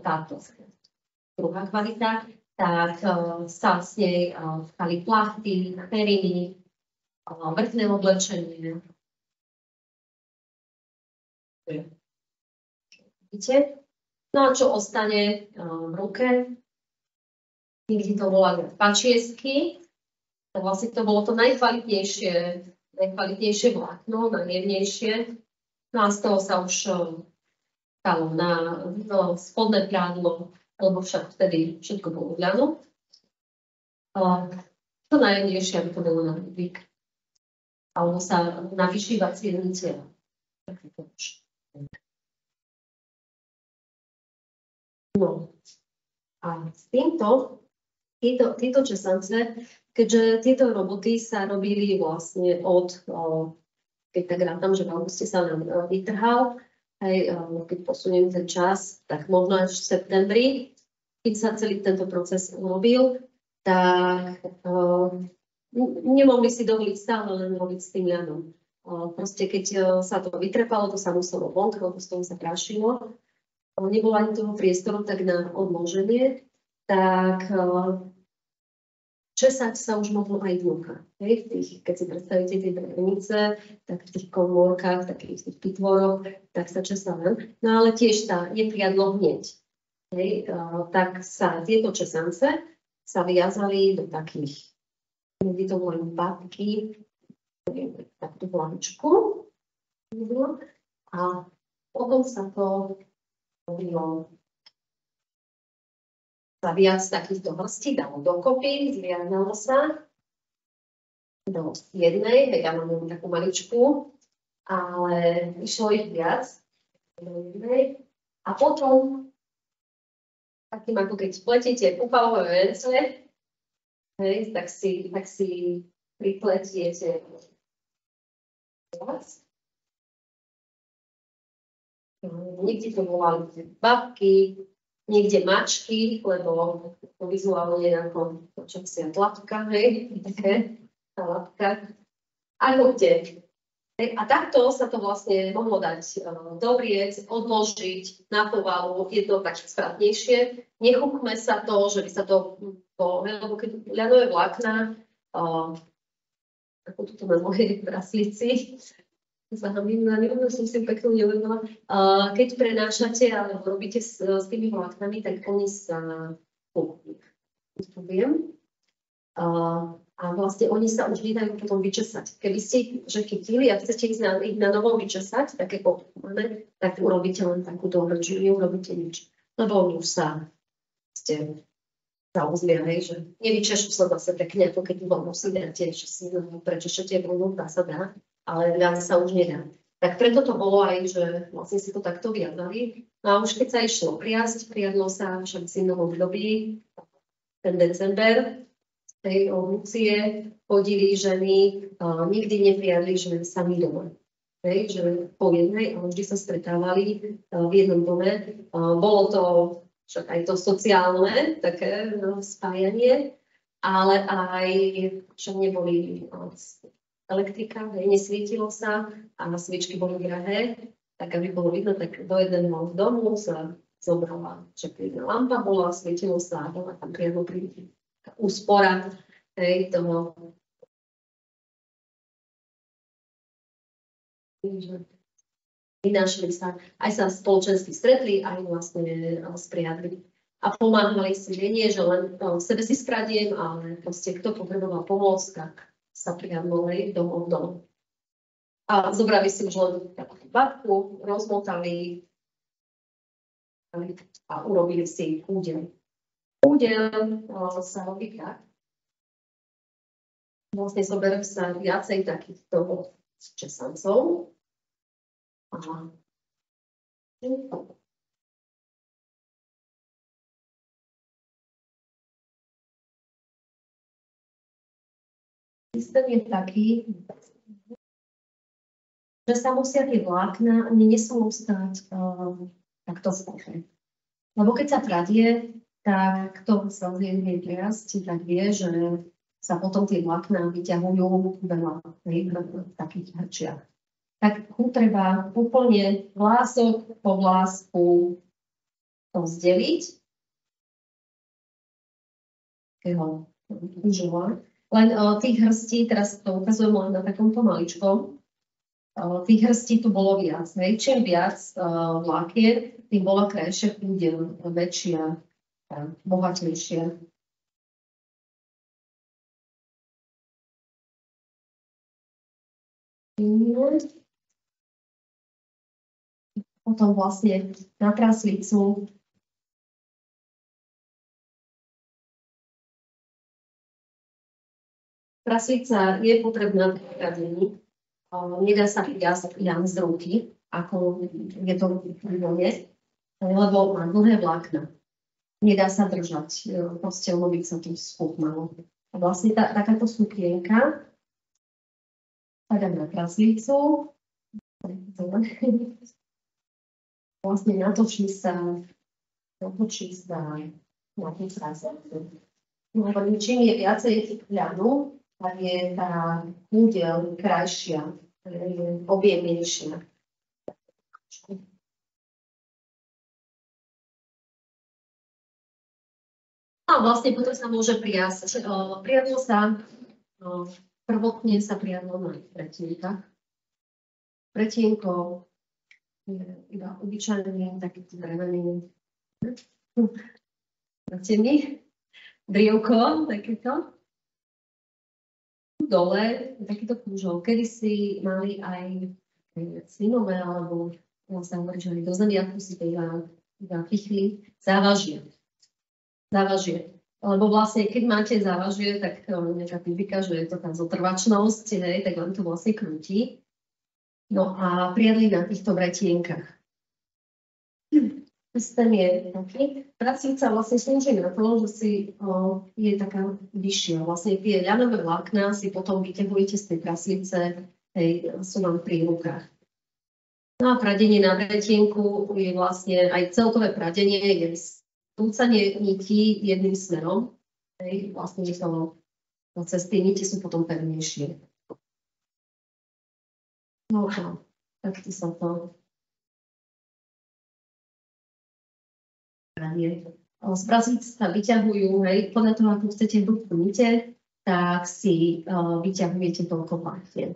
druhá kvalita, tak sa s nej tkali plachty, periny, vrchné oblečenie. Vidíte? No a čo ostane v ruke? Niekde to volali pačiesky. Vlastne to bolo to najkvalitnejšie vlákno, najjemnejšie. No a z toho sa už stalo na spodné prádlo, lebo však vtedy všetko bolo ľano. To najjemnejšie, aby to bolo na výk. Alebo sa na vyšívacie nitie. No a s týmto česance, keďže tieto roboty sa robili vlastne keď tak rátam, že v auguste sa nám vytrhal, keď posuniem ten čas, tak možno až v septembri, keď sa celý tento proces urobil, tak nemohli si dovoliť stále len robiť s tým ľanom. Proste keď sa to vytrepalo, to sa muselo vonk, lebo z toho sa prašilo. Nebolo ani toho priestoru tak na odloženie, tak česať sa už mohlo aj vnúka. Keď si predstavíte tie drevenice, tak v tých komórkach, takých tých pitvoroch, tak sa česali. No ale tiež sa nepriadlo hneď. Tak sa tieto česance sa viazali do takých, kde to boli babky, takú vláčku. A potom sa to robilo sa viac takýchto hrstí dalo dokopy, zviaznalo sa do jednej, tak ja mám takú maličku, ale išlo ich viac do jednej. A potom, takým ako keď spletíte púpalové vence, tak si pripletiete viac. Niekde to volali babky, niekde mačky, lebo vizuálne ako počasia tlapka, hej, také, tá lapka. Ako kde. A takto sa to vlastne mohlo dať dovriec, odložiť na povalu, je to tak spratnejšie. Nechúpme sa to, že by sa to, lebo keď ľanové vlákna, ako tu mám moje praslici, som si peknú neuvedomila, keď prenášate alebo robíte s tými vláknami, tak oni sa poviem. A vlastne oni sa už nedajú potom vyčesať. Keby ste že chytili a chcete ísť na novo vyčesať, také pochované, tak urobíte len takúto hrčiu, neurobíte nič. Lebo oni už sa uzbia, že nevyčešu sa zase pekne, ako keď voľno si dáte, že si prečešete voľnú, tá sa dá, ale viac sa už nedá. Tak preto to bolo aj, že vlastne si to takto viazali. No a už keď sa išlo priadlo sa však v zimnom období, ten december, tej ovúcie chodili ženy, nikdy nepriadli, že sami doma. Že po jednej, ale vždy sa stretávali v jednom dome. Bolo to však aj to sociálne také spájanie, ale aj, čo neboli elektrika, nesvietilo sa a sviečky boli drahé, tak aby bolo vidno, tak do jedného domu sa zobrala, že jedna lampa bola, svietilo sa a bola tam priamo pri úspora toho. Vynášali sa, aj sa spoločensky stretli, aj vlastne spriadli. A pomáhali si, nie, že len sebe si spradiem, ale proste kto potreboval pomôcť, tak sa priadli domov dom. A zobrali si už len takú babku, rozmotali a urobili si údel. Údel sa robí tak. Vlastne zoberú sa viacej takýchto česancov. Aha. Systém je taký, že sa musia tie vlákna, nesmú stať takto spoločne. Lebo keď sa pradie, tak kto sa vie priasť, tak vie, že sa potom tie vlákna vyťahujú veľa v takých hrčiach. Tak tu treba úplne vlások po vlásku to zdeliť. Len tých hrstí, teraz to ukazujem len na takomto maličkom, tých hrstí tu bolo viac. Čím viac vlákiet, tým bola krajšia údel, väčšia, bohatejšia. Potom vlastne na praslicu praslica je potrebná v pradení. Nedá sa viazať len z ruky, ako je to v vode, lebo má dlhé vlákna. Nedá sa držať, proste ono by sa tu spúpnalo. A vlastne takáto sukienka sa dá na praslicu. Vlastne natočí sa na tú praslicu. Čím je viacej ľadu, tak je tá údel krajšia, objemnejšia. A vlastne potom sa môže priasť. Priadlo sa, prvotne sa priadlo na pretienkach. Pretienko je iba obyčajný, takýto drevený drievko, takéto. Dole takýto kúžol. Kedysi mali aj slinové, alebo sa hovorí, že aj do zemiaku si iba pichli závažie. Lebo vlastne, keď máte závažie, tak nejaká typika, že je to tá zotrvačnosť, tak vám to vlastne krúti. No a priadli na týchto bretienkach. Systém je taký. Praslica vlastne slúži na to, že si je taká vyššia. Vlastne tie ľanové vlákna si potom vyťahujete z tej praslice, sú vám pri rukách. No a pradenie na bretienku je vlastne aj celkové pradenie je krúcanie nití jedným smerom. Vlastne cez tie niti sú potom pevnejšie. No a takto sa to z prací sa vyťahujú, hej, podľa toho, ako chcete hĺbku nite, tak si vyťahujete toľko platien.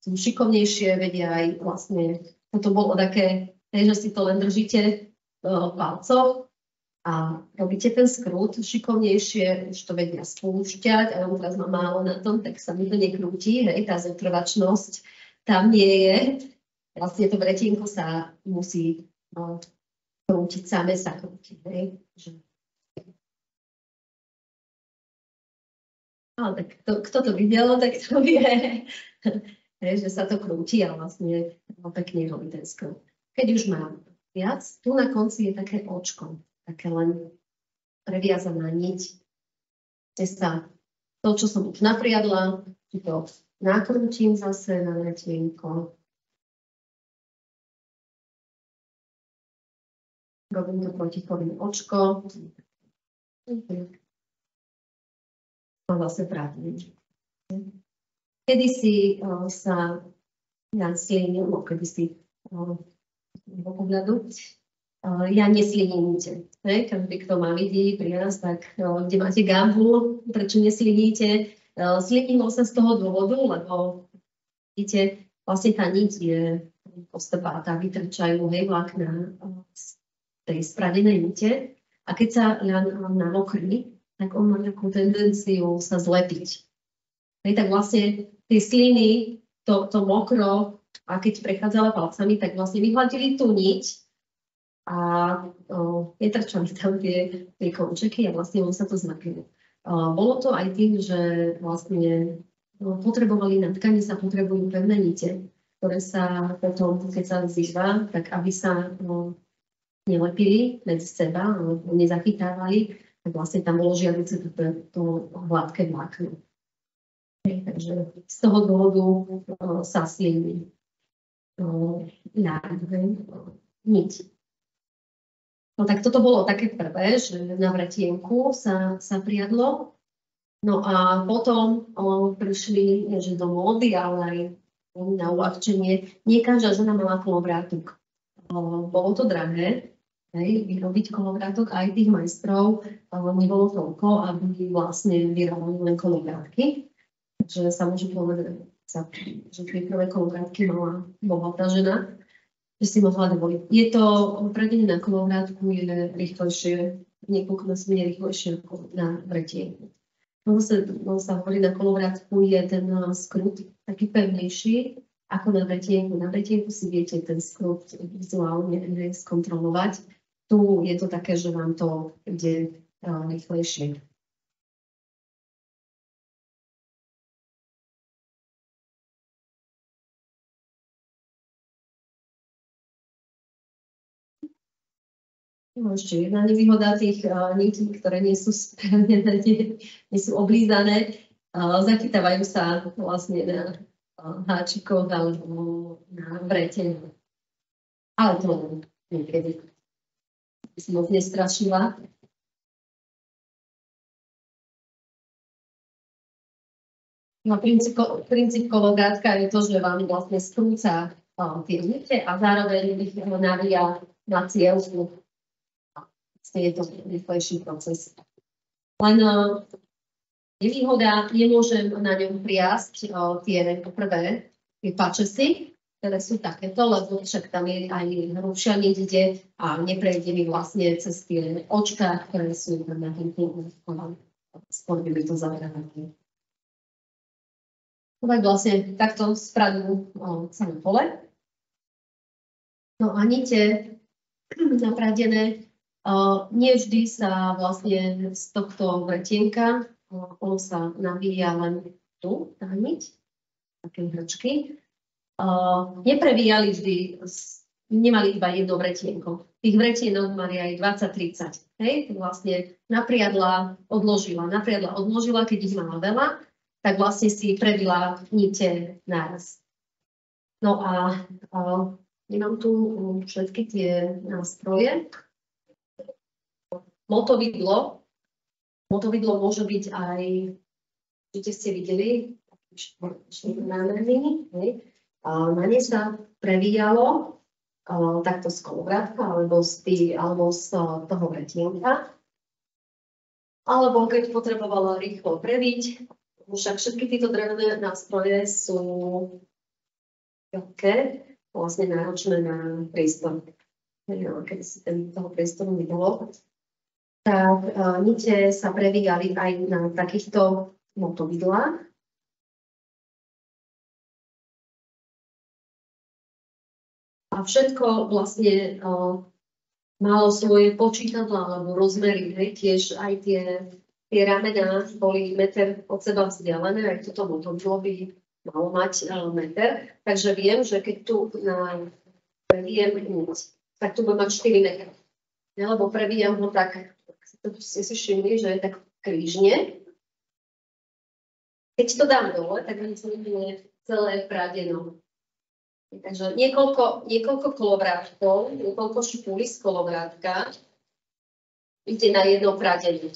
Sú šikovnejšie, vedia aj vlastne, toto bolo také, že si to len držíte palcov a robíte ten skrút, šikovnejšie už to vedia spúšťať, ale teraz mám málo na tom, tak sa mi to nekrúti, hej, tá zotrvačnosť tam nie je. Vlastne to vretienko sa musí krútiť, same sa krúti, hej. Ale tak kto to videl, tak to vie, že sa to krúti a vlastne pekne robí ten skrút. Keď už mám viac, tu na konci je také očko, také len previazaná niť. Sa to, čo som už napriadla, to nakrútim zase na vretienko. Robím to protichodné očko. A zase prázdne. Kedysi sa slínil, kedysi v pohľadu, ja nesliním nite. Každý, kto ma vidí pri nás, tak kde máte gambu, prečo nesliníte? Slínilo sa z toho dôvodu, lebo vidíte, vlastne tá niť je postupátá, vytrčajú vlákna z tej spradenej nite a keď sa namokrí, tak on má takú tendenciu sa zlepiť. Tak vlastne tie sliny, to mokro, a keď prechádzala palcami, tak vlastne vyhladili tú niť a netrčali tam tie končeky a vlastne on sa to znakilo. Bolo to aj tým, že vlastne potrebovali na tkani sa potrebujú pevné nite, ktoré sa potom, keď sa vzýva, tak aby sa nelepili medzi seba, nezachytávali, tak vlastne tam bolo žiaduce to hladké vlákno. Takže z toho dôvodu sa slíni niť. No tak toto bolo také prvé, že na vretienku sa priadlo. No a potom prišli že do módy, ale aj na uľahčenie. Nie každá žena mala kolovrátok. Bolo to drahé, vyrobiť kolovrátok, aj tých majstrov nebolo toľko, aby vlastne vyrobili len kolovrátky. Takže sa môže povedať, že tie prvé kolovrátky mala bohatá žena, že si mohla dovoliť. Je to predenie na kolovrátku je rýchlejšie, niekoľkonásobne rýchlejšie ako na vretienku. No sa hovorí, na kolovrátku je ten skrut taký pevnejší ako na vretienku. Na vretienku si viete ten skrut vizuálne skontrolovať. Tu je to také, že vám to ide rýchlejšie. No, ešte jedna nevýhoda tých nití, ktoré nie sú spevnené, nie sú oblízané, zachytávajú sa vlastne na háčikoch alebo na vrete. Ale to niekedy som moc nestrašila. No, princíp kolovrátka je to, že vám vlastne skrúca tie nite a zároveň ich navíja na cievku. Je to rýchlejší proces. Len nevýhoda, nemôžem na ňom priasť tie prvé pačesy, ktoré sú takéto, lebo však tam je aj hrubšia ide a neprejde mi vlastne cez tie očká, ktoré sú tam na tým plnú. Skôr by to zavrávali. Tak vlastne takto spravujú celé pole. No a nite napradené, nie vždy sa vlastne z tohto vretienka, on sa navíja len tu, tá niť, také hrčky. Neprevíjali vždy, nemali iba jedno vretienko. Tých vretienok mali aj 20-30. Hej, vlastne napriadla, odložila, keď ich mala veľa, tak vlastne si previla nite naraz. No a nemám tu všetky tie nástroje. motovidlo. Motovidlo môže byť aj, určite ste videli, námerný, na ne sa prevíjalo takto z kolovrátka alebo z toho vretienka. Alebo keď potrebovala rýchlo previť, však všetky tieto drevené nástroje sú veľké, vlastne náročné na priestor. Keď si toho priestoru nebolo, tak nite sa prevíjali aj na takýchto motovidlách. A všetko vlastne malo svoje počítadlá alebo rozmery, tiež aj tie ramená boli meter od seba vzdialené, aj toto motovidlo by malo mať meter. Takže viem, že keď tu prevíjem niť, tak tu budem mať 4 metre. Lebo prevíjam ho tak, ste si všimli, že je tak krížne. Keď to dám dole, tak mi to bude celé pradeno. Takže niekoľko kolovrátkov, niekoľko špúly z kolovrátka ide na jedno pradenie.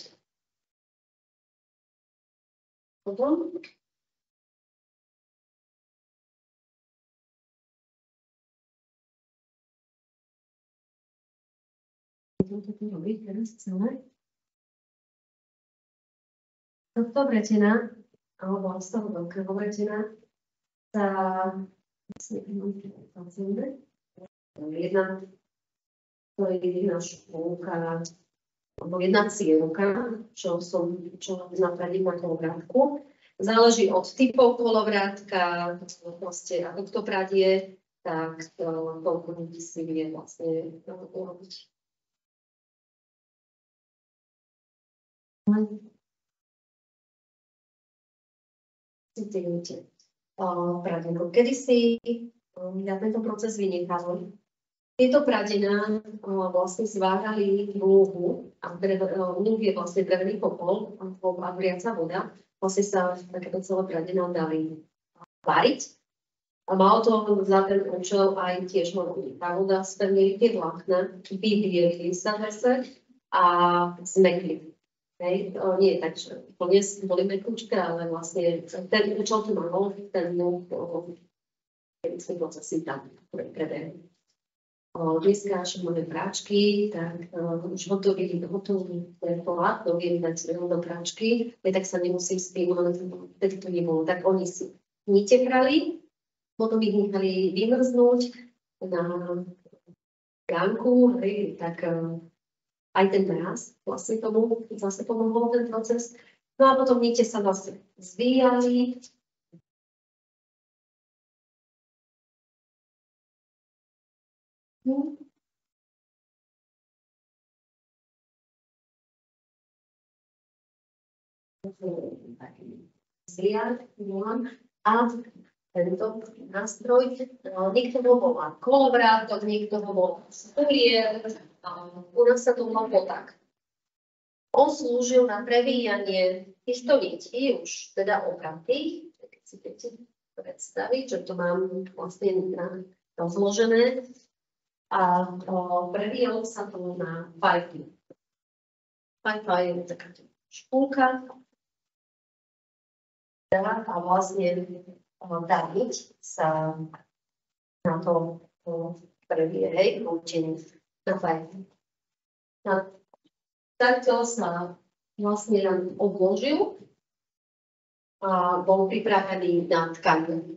Potom toto robiť teraz celé. Toto vretena, alebo z toho veľkého vretena, sa to je jedna špúlka, alebo jedna cieľka, čo napravím na kolovratku. Záleží od typov kolovrátka, vlastne ako kto pradie, tak toľko ľudí si vie vlastne urobiť. Cítite. Pradenko. Kedysi ja tento proces vynechal. Tieto pradená vlastne zvážali lúhu a lúh je vlastne drevený popol a vriaca voda. Vlastne sa takéto celé pradená dali variť. A malo to za ten účel aj tiež tá voda spevnili tie vlákna, vybielili sa zase a zmekli. Nie je tak, že úplne boli mekúčka, ale vlastne ten účel tu malo, ten chemický procesy tam prebehli. Dneska, až máme práčky, tak už hotový polát, viem dať do práčky, tak sa nemusím s tým, ale vtedy to nebolo. Tak oni si nite prali, potom ich nechali vymrznúť na gánku, tak aj ten mráz vlastne tomu zase pomohol ten proces. No a potom nite sa vlastne zvíjali. A tento nástroj, niekto ho volá kolovrátok, niekto ho volá stolier, u nás sa to volá tak. On slúžil na prevíjanie týchto nití, už teda opratých, keď si viete predstaviť, že to mám vlastne rozložené, a prevíjalo sa to na fajfu. Fajfa je taká špúlka, a vlastne tá niť sa na to prevíje, krútenie na fajfu. Takto sa vlastne nám obložil a bol pripravený na tkaň.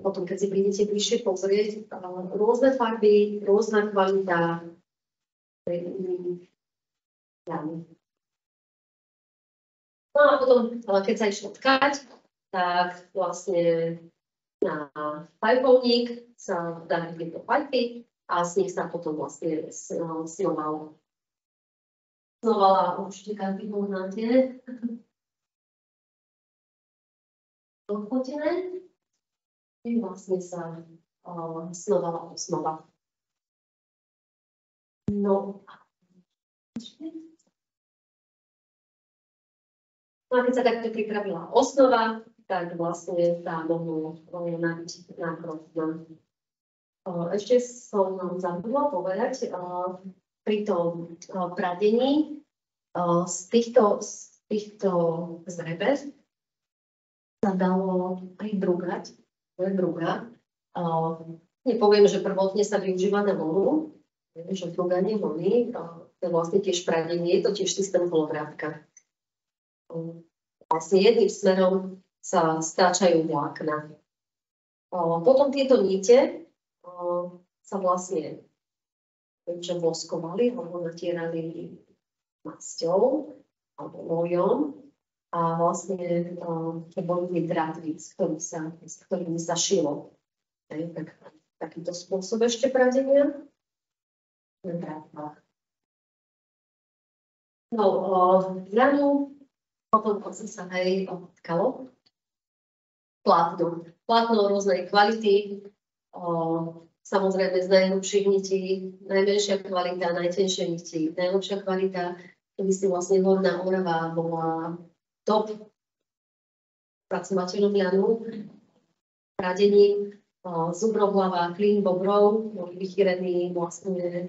Potom, keď si prídete bližšie pozrieť, rôzne farby, rôzna kvalita. No a potom, keď sa išlo tkať, tak vlastne na fajfovník sa dali tieto fajfy a z nich sa potom vlastne snovala určite každý poznáte. Dochodené. I vlastne sa snovala osnova. No a keď sa takto pripravila osnova, tak vlastne sa mohlo nabiť na krok na Ešte som zabudla povedať, pri tom pradení z týchto zrebe sa dalo aj brúgať. To je brúga. Nepoviem, že prvotne sa využíva na vlnu, že brúganie vlny, to je vlastne tiež pradenie, je to tiež systém kolovrátka. Vlastne jedným smerom sa stáčajú vlákna. Potom tieto nite sa vlastne voskovali alebo natierali masťou alebo olejom a vlastne to boli drátky, s ktorými sa šilo. Takýto spôsob ešte pradenia. No, ľanu potom sa aj tkalo plátno rôznej kvality, samozrejme z najlepších nití, najmenšia kvalita, najtenšie niti, najlepšia kvalita, kedy si vlastne Horná Orava bola top pracovateľom ľanu, pradením, zubrohlava, klín bobrov, boli vychýrení vlastne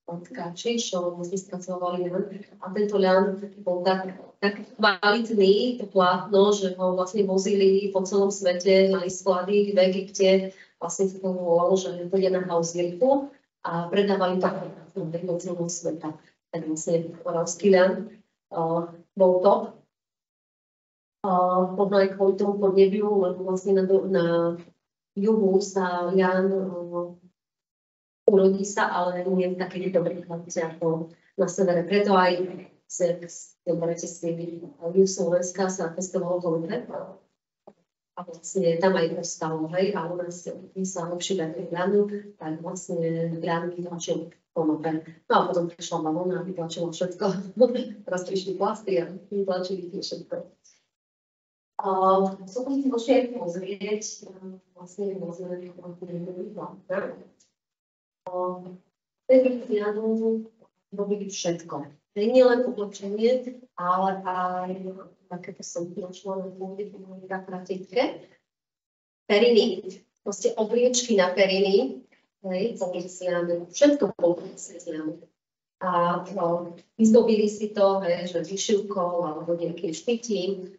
tkači, čo vlastne spracovali ľan. A tento ľan bol tak kvalitný, to plátno, že ho vlastne vozili po celom svete, mali sklady v Egypte, vlastne sa to volalo, že to je na Hauswirku a predávali to po celom sveta. Tak vlastne oravský ľan bol top. Možno aj kvôli tomu podnebiu, lebo vlastne na juhu sa ľan urodí sa, ale nie v takej dobrej kvalite ako na severe. Preto aj berete si juh Slovenska sa pestovalo konope. A vlastne tam aj ostalo, hej, a u nás sa lepšie dajú ľanu, tak vlastne ľan vytlačil konope. No a potom prišla bavlna a vytlačila všetko. Teraz prišli plasty a vytlačili všetko. Som si môžete pozrieť vlastne rôzne vlákna. Vtedy ľanu robili všetko. Nie len oblečenie, ale aj takéto som našla na pôde na pratitke. Periny, proste obliečky na periny, všetko bolo slizliame. A vyzdobili si to, že vyšivkou alebo nejakým špitím.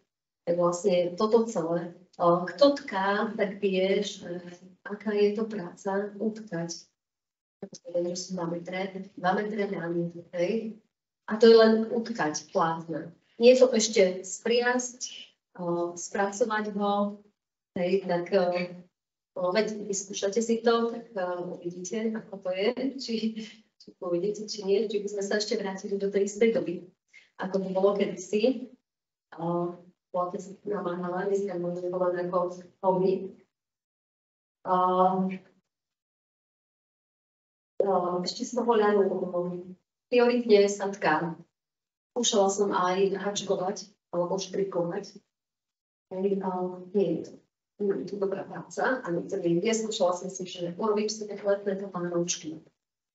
Tak vlastne toto celé. Kto tká, tak vie, že aká je to práca utkať. Že sú 2 metre ľany, hej? A to je len utkať plátna. Nie je to ešte spriasť, spracovať ho, hej, tak veď vyskúšate si to, tak uvidíte, ako to je, či uvidíte, či nie, či by sme sa ešte vrátili do tej istej doby, ako to bolo kedysi. Bola to namáhala, dneska môžeme povedať ako hobby. Ešte z toho ľanu prioritne sa tká. Skúšala som aj hačkovať alebo štrikovať. Nie je to dobrá práca a niektoré skúšala som si, že urobím si také letné topánočky.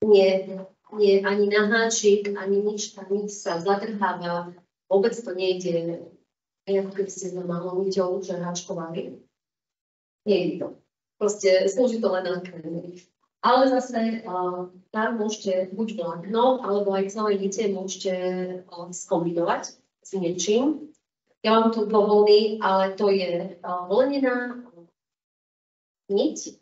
Nie, ani na háčik, ani nič sa zadrháva. Vôbec to nejde, ako keby ste s normálnou niťou, že háčkovali. Nie je to. Proste slúži to len na krajiny. Ale zase tam môžete buď vlákno, alebo aj celé nite môžete skombinovať s niečím. Ja mám tu 2 vlny, ale to je vlnená niť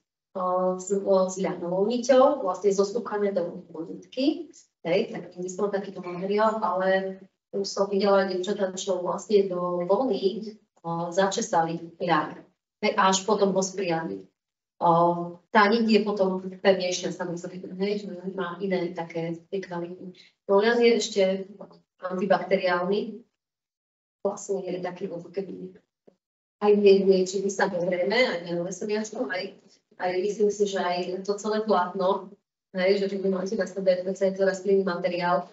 s ľanovou niťou, vlastne zostúkané do nitky. Tak existoval takýto materiál, ale už som videla dievčatá, čo vlastne do vlny začesali ľan. Až potom ho spriali. Tá niť je potom pevnejšia, samozrejme, že má iné také kvality. No ľan je ešte antibakteriálny, vlastne je taký, keby aj niečím samozrejme, aj na leseniačku, aj myslím si, že aj to celé plátno, že keď máte na sebe to rastlinný materiál,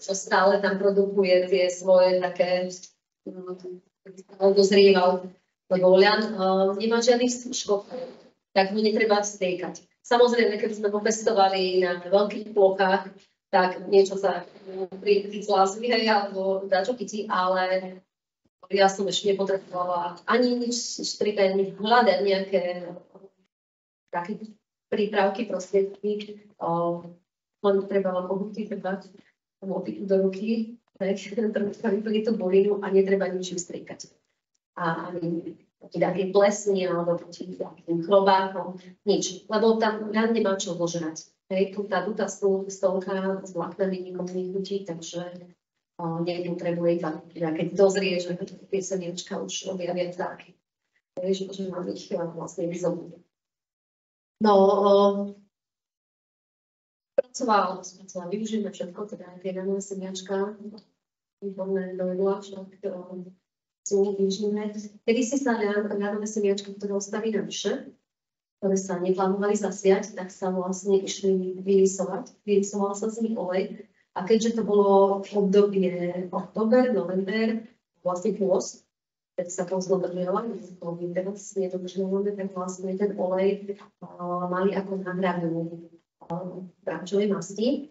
čo stále tam produkuje tie svoje také dozrieval, lebo ľan nemá žiadnych skúškov, tak ho netreba vstriekať. Samozrejme, keby sme ho pestovali na veľkých plochách, tak niečo sa zlazí, alebo dačo chytí, ale ja som ešte nepotrebovala ani nič štrikať, hľadať nejaké také prípravky, prostriedky, len treba mohutý drbať motiku do ruky, trvali tú bolinu a netreba ničím striekať. A ani taký plesní alebo proti takým chrobákom, nič. Lebo tam ľan nemá čo vožrať. Tá dutá stovka s vláknami nikomu nechutí, takže nepotrebuje iba, keď dozrie, že tie semiačka už robia viac záky. Takže mám ich vlastne vyzobuť. No, pracovala, využijeme všetko, teda tie dané semiačka, výborné do jedla, všetko sú využijeme. Kedy si sa ľadové semiačky, ktoré ostali navyše, ktoré sa neplánovali zasiať, tak sa vlastne išli vylisovať. Vylisoval sa z nich olej. A keďže to bolo v obdobie október, november, vlastne pôst, tak sa pozdobržila, teraz nedodržované, tak vlastne ten olej mali ako náhradnú bravčovej masti.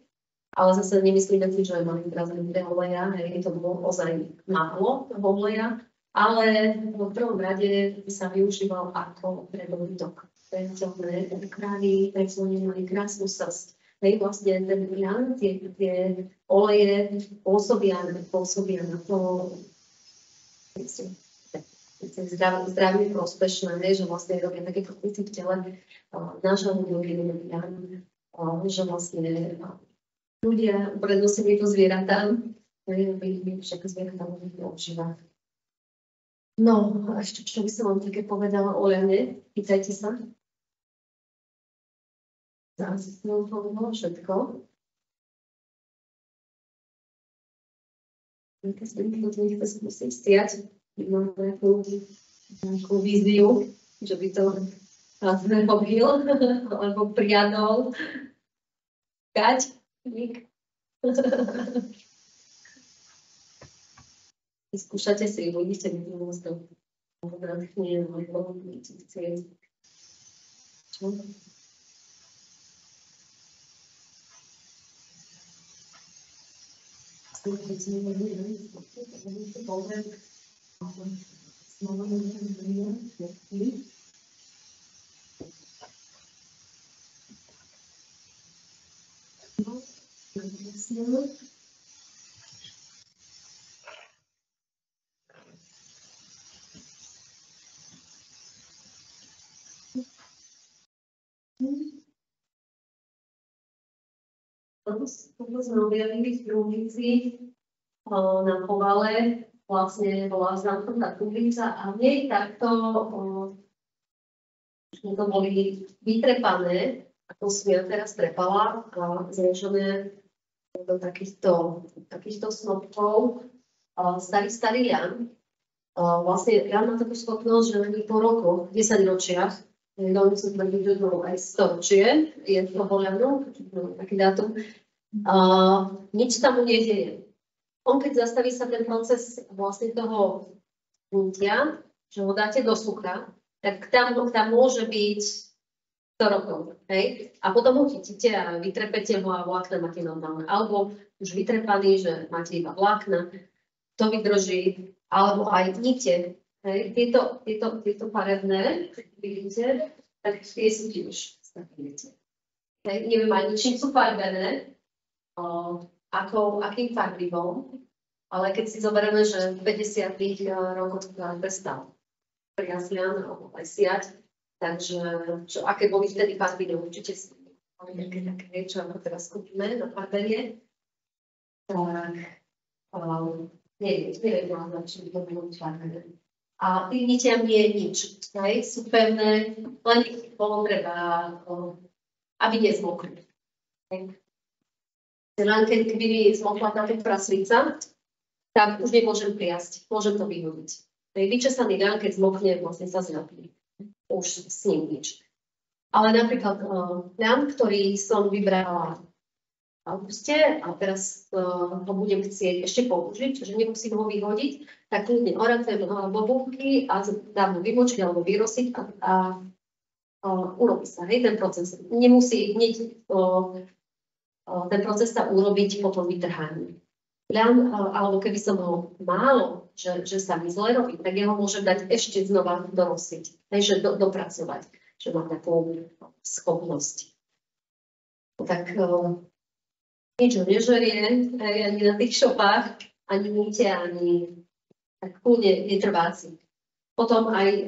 Ale zase nemyslíme si, že mali zrazené oleja, to bolo ozaj málo toho oleja, ale v prvom rade sa využíval ako pre dobytok. Pre krávy, pre slony mali krásnu srst. Vlastne ten ľan, tie oleje pôsobia na to zdravie prospešné, že vlastne robia také procesy v tele nášho ľudí, že vlastne ľudia uprednostňujú to zvieratá, my však zvieratá môžeme používať. No, a ešte čo by som vám také povedala o ľane, pýtajte sa. Zase som povedala všetko. Keď ste mi to nechce skúsiť stiať, mám nejakú víziu, že by to pohyl, alebo priadol. Kať? Skúšate si, uvidíte, mi to môžete nadchne, alebo chcieť. Čo? Toto sme objavili v Trúbici na povale, vlastne bola zamknutá Trúbica a v nej takto to boli vytrepané, ako som ja teraz trepala, a zložené do takýchto snopkov. Starý ľan. Vlastne ľan má takú schopnosť, že ani po rokoch, 10 ročiach, veľmi som tvrdí, že to aj 100 ročie, je toho ľanu, taký dátum, nič tam mu nedeje. On, keď zastaví sa ten proces vlastne toho hnutia, že ho dáte do sucha, tak tam môže byť 100 rokov. Hej? A potom ho chytíte a vytrepete ho a vlákna máte normálne. Alebo už vytrepaný, že máte iba vlákna, to vydrží, alebo aj nite. Hej? Tieto farebné, vidíte, tak tie sú tiež stabilné. Neviem ani, čím sú farbené, akým farbivom, ale keď si zoberieme, že v 50. rokoch prestal priazlian alebo aj siať, takže aké boli vtedy farby, určite si nejaké také niečo, ako teraz kúpime na farbenie, tak neviem, či by to bolo farbené. A tým nitiam nie je nič, sú pevné, len ich bolo treba, aby nezmokli. Len keď by zmokla táto praslica, tak už nemôžem priasť, môžem to vyhodiť. Vyčesaný ľan, keď zmokne, vlastne sa zľapí. Už s ním nič. Ale napríklad ľan, ktorý som vybrala v auguste a teraz ho budem chcieť ešte použiť, čiže nemusím ho vyhodiť, tak ľudne oracujem bobulky a dám ho vymočiť alebo vyrosiť a urobí sa, ten proces. Nemusí hneď ten proces sa urobiť po tom vytrhaní. Ľan, alebo keby som ho málo, že sa mi zle robí, tak ja ho môžem dať ešte znova dorosiť, takže dopracovať. že má takú schopnosť. Tak nič ho nežerie, ani na tých šopách, ani níte, ani tak kľudne je trváci. Potom aj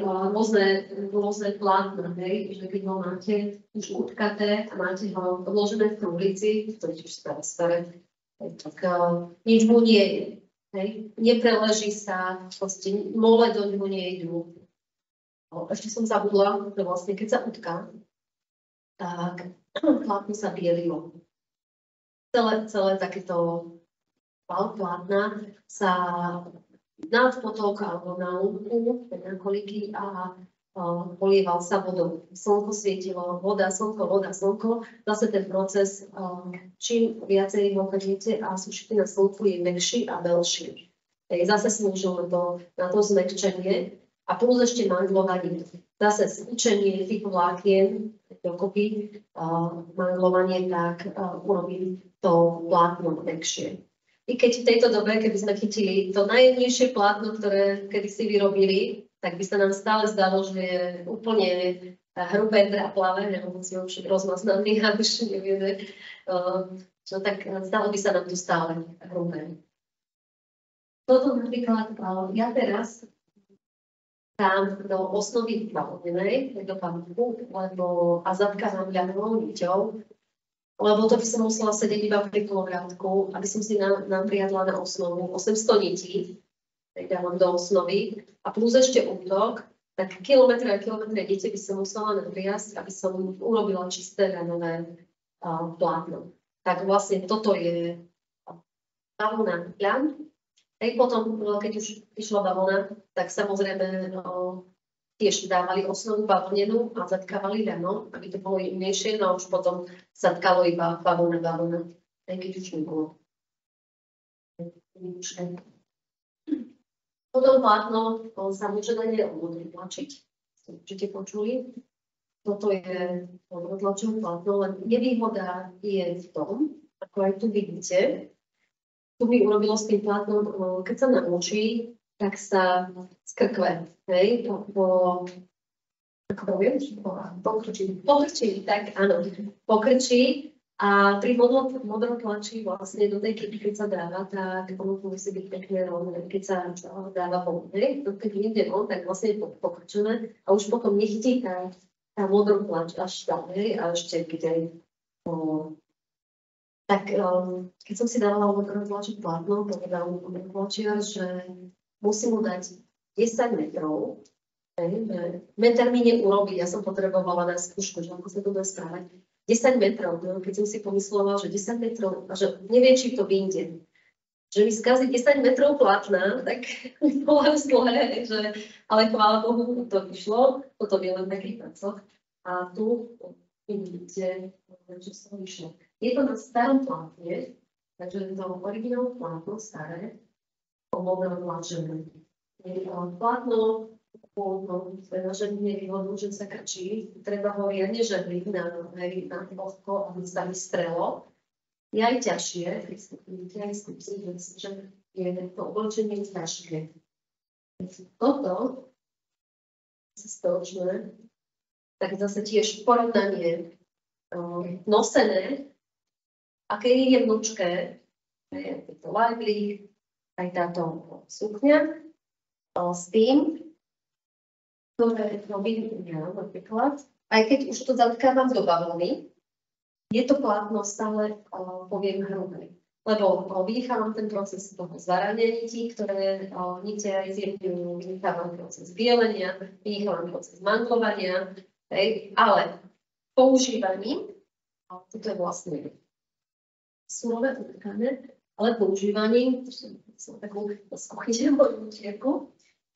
rôzne plátna, že keď ho máte už utkaté a máte ho vložené v truhlici, to je už staré, tak nič mu nie je. Nepreleží sa, proste mole do ňoho nejdú. Ešte som zabudla, že vlastne keď sa utká, tak plátno sa bielilo. Celé takéto plátna sa nad potok alebo na lúku, na kolíky a polieval sa vodou. Slnko svietilo, voda, slnko. Zase ten proces, čím viacej ho chrlíte a sušíte na slnku, je mäkší a veľší. Zase slúžil na to zmäkčenie a plus ešte mandlovanie. Zase zúčenie tých vlákien dokopy, mandlovanie tak urobí to plátno mäkšie. I keď v tejto dobe, keby sme chytili to najjemnejšie plátno, ktoré kedysi vyrobili, tak by sa nám stále zdalo, že je úplne hrubé, draplavé, nebo si ho už rozmaznaný a už nevieme. Tak zdalo by sa nám to stále hrubé. Toto napríklad ja teraz dám do osnovy bavlnenej, do pampu, a zatkávam ľadovou niťou, lebo to by som musela sedieť iba pri koloriátku, aby som si napriadla na osnovu 800 nití, tak dávam do osnovy a plus ešte útok, tak kilometre a kilometre nite by som musela napriasť, aby som urobila čisté ranové plátno. Tak vlastne toto je bavlna ľan. Potom, keď už išla bavlna, tak samozrejme tiež dávali osnovu bavlnenú a zatkávali ľanom, aby to bolo jemnejšie, no a už potom zatkalo iba bavlna, aj keď už nebolo. Potom plátno sa môže na ne odtlačiť, ste určite počuli. Toto je odtlačené plátno, len nevýhoda je v tom, ako aj tu vidíte, tu mi urobilo s tým plátnom, keď sa namočí, tak sa skrkve, ako poviem, pokrčí, tak áno, pokrčí a pri modrom tlačí vlastne do tej kytky, keď sa dáva, tak ono musí byť pekne rovné, keď sa dáva von, keď ide von, tak vlastne je pokrčené a už potom nechytí tá modrú tlač až tam, a ešte keď aj tak keď som si dávala modrú tlačiť plátno, povedal modrú tlačiar, že musím mu dať 10 metrov, meter mi neurobí, ja som potrebovala na skúšku, že ako sa to dá správať. 10 metrov, keď som si pomyslela, že 10 metrov, a že neviem, či to vyjde. Že mi skazí 10 metrov plátna, tak bola zlé, ale chvála Bohu, to vyšlo, toto je len taký pacoch. A tu vidíte, čo sa vyšlo. Je to na starom plátne, takže to originálne plátno staré, modré tlačené. Plátno že nevýhodu, že sa krčí, treba ho riadne žehliť na vlhko, aby sa vystrelo. Je aj ťažšie, keď ste vidíte aj skúsiť, že je to oblečenie ťažké. Toto sa stočné, tak zase tiež porovnanie nosené, aké je vnúčké, je to lajblík, aj táto sukňa, s tým, ktoré robím ja napríklad, aj keď už to zatkávam do bavlny, je to plátno stále, poviem, hrubé. Lebo vynechávam ten proces toho zvárania nití, ktoré nite aj zjemňujú, vynechávam proces bielenia, vynechávam proces mandlovania, ale používaním, toto je vlastne surové utkané, ale používaním, som takú skuchyňovú čierku,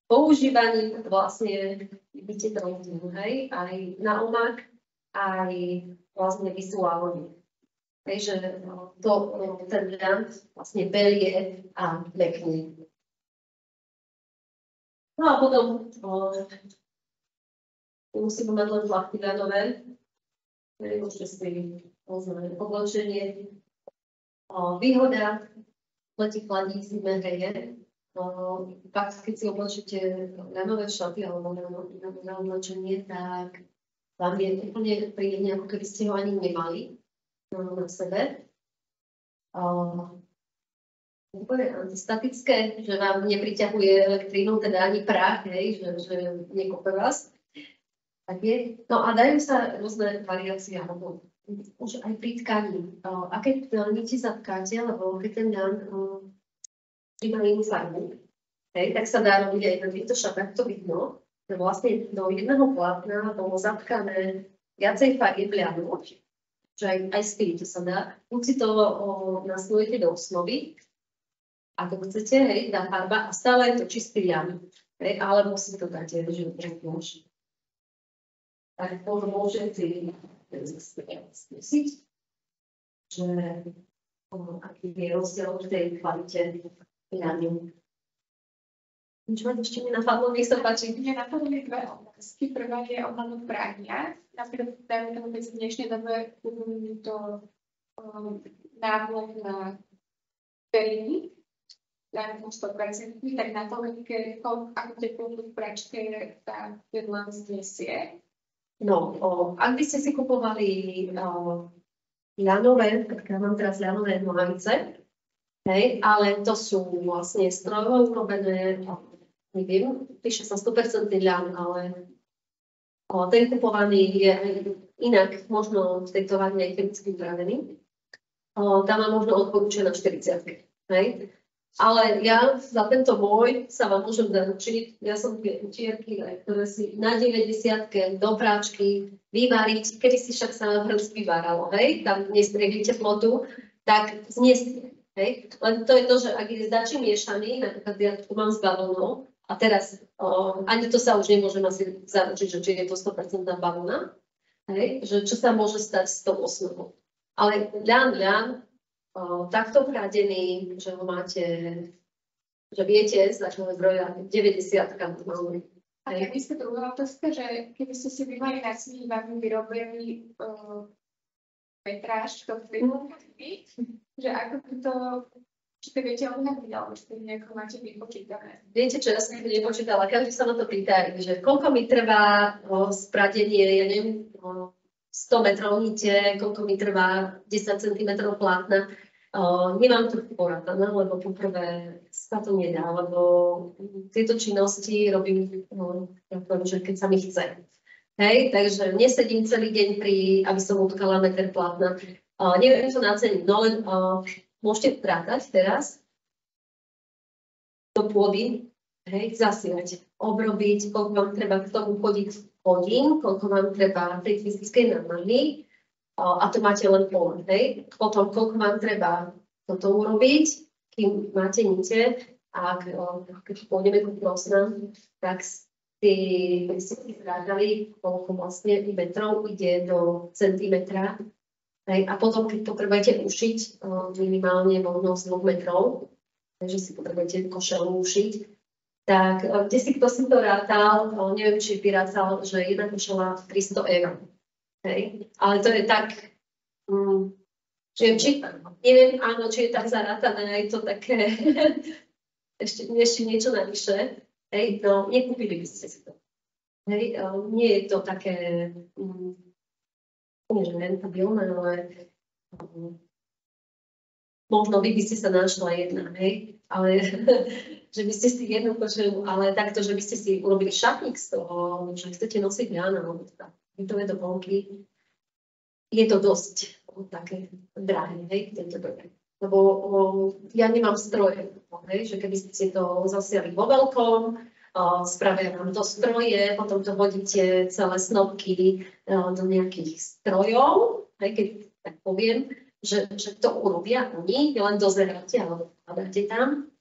používaním vlastne vidíte to aj na omak, aj vlastne vizuálne. Takže ten ľan vlastne belie a mekne. No a potom musíme mať len plachty ľanové, môžete si oblečenie. Výhoda letí chladí, zime hreje. Pak, keď si oblečíte ľanové šaty alebo na oblečenie, tak vám je úplne príjemne, ako keby ste ho ani nemali na sebe. Úplne antistatické, že vám nepriťahuje elektrínu, teda ani prach, hej, že nekope vás. Tak je. No a dajú sa rôzne variácie, alebo už aj pri tkaní. A keď niti zatkáte, lebo keď ten ľan má inú farbu, hej, tak sa dá robiť aj na týchto šatách, to vidno, že vlastne do jedného plátna bolo zatkané viacej farieb ľanu, že aj z týmto sa dá. Buď si to nasľujete do osnovy, ako chcete, hej, dá farba a stále je to čistý ľan, hej, alebo si to dáte, že môže. Tak môžete skúsiť, že aký je rozdiel v tej kvalite ľanu. Niečo ešte mi napadlo, nech sa páči. Mne napadli dve otázky. Prvá je ohľadom prania. Napríklad, dajme tomu, keď v dnešnej dobe to návlek na periny, dajme tomu 100%, tak na to, ako teplotu v pračke tá jedla znesie. No, ak by ste si kupovali ľanové, tak ja mám teraz ľanové nohavice, hej, ale to sú vlastne strojovo urobené, neviem, píše sa 100% ľan, ale ten kupovaný je inak, možno v tej továrne aj chemicky upravený. Tam mám možno odporúčané na 40, hej. Ale ja za tento môj sa vám môžem zaručiť, ja som tie utierky, ktoré si na 90 do práčky vyvariť, kedy si však sa hrnc vyváralo, hej, tam nestriedli teplotu, tak zniesie, hej. Len to je to, že ak je zdačí miešaný, napríklad ja tu mám s balónou, a teraz ani to sa už nemôžem asi zaručiť, že či je to 100% balóna, hej, že čo sa môže stať s tou osnovou. Ale ľan, takto chrádený, že ho máte, že viete z takého zdroja 90 normálne. A takisto druhá otázka, že keby ste si vymali na svým vám vyrobili metráž, to že ako to, či to viete odhadnúť, alebo či to nejako máte vypočítané. Viete čo, ja som to nepočítala, každý sa na to pýta, že koľko mi trvá spradenie, ja neviem, 100 metrov nite, koľko mi trvá 10 cm plátna. Nemám to porátané, lebo poprvé sa to nedá, lebo tieto činnosti robím, že keď sa mi chce. Hej, takže nesedím celý deň aby som utkala meter plátna. Neviem to naceniť, no len môžete trátať teraz do pôdy, hej, zasiať, obrobiť, koľko vám treba k tomu chodiť hodín, koľko vám treba tej fyzickej námahy, a to máte len pol, hej. Potom, koľko vám treba toto urobiť, kým máte nite, a keď pôjdeme ku prosnám, tak si zrádali, koľko vlastne metrov ide do centimetra. Hej. A potom, keď potrebujete ušiť minimálne možno z 2 metrov, takže si potrebujete košelu ušiť, tak kde si kto si to rátal, neviem, či by rátal, že jedna košela 300 €. Hej. Ale to je tak, neviem, áno, či je tak zarátané, je to také, ešte niečo navyše, hej, no, nekúpili by ste si to. Hej, nie je to také, nie že rentabilné, ale možno by ste sa našla jedna, hej, ale že by ste si jednu košelu, ale takto, že by ste si urobili šatník z toho, že chcete nosiť ľan, alebo teda bytové doplnky, je to dosť také drahé, hej, tento dobe. Lebo ja nemám stroje, hej, že keby ste to zasiali vo veľkom, spravia vám to stroje, potom to hodíte celé snopky do nejakých strojov, hej, keď tak poviem, že to urobia oni, len dozeráte alebo vkladáte tam,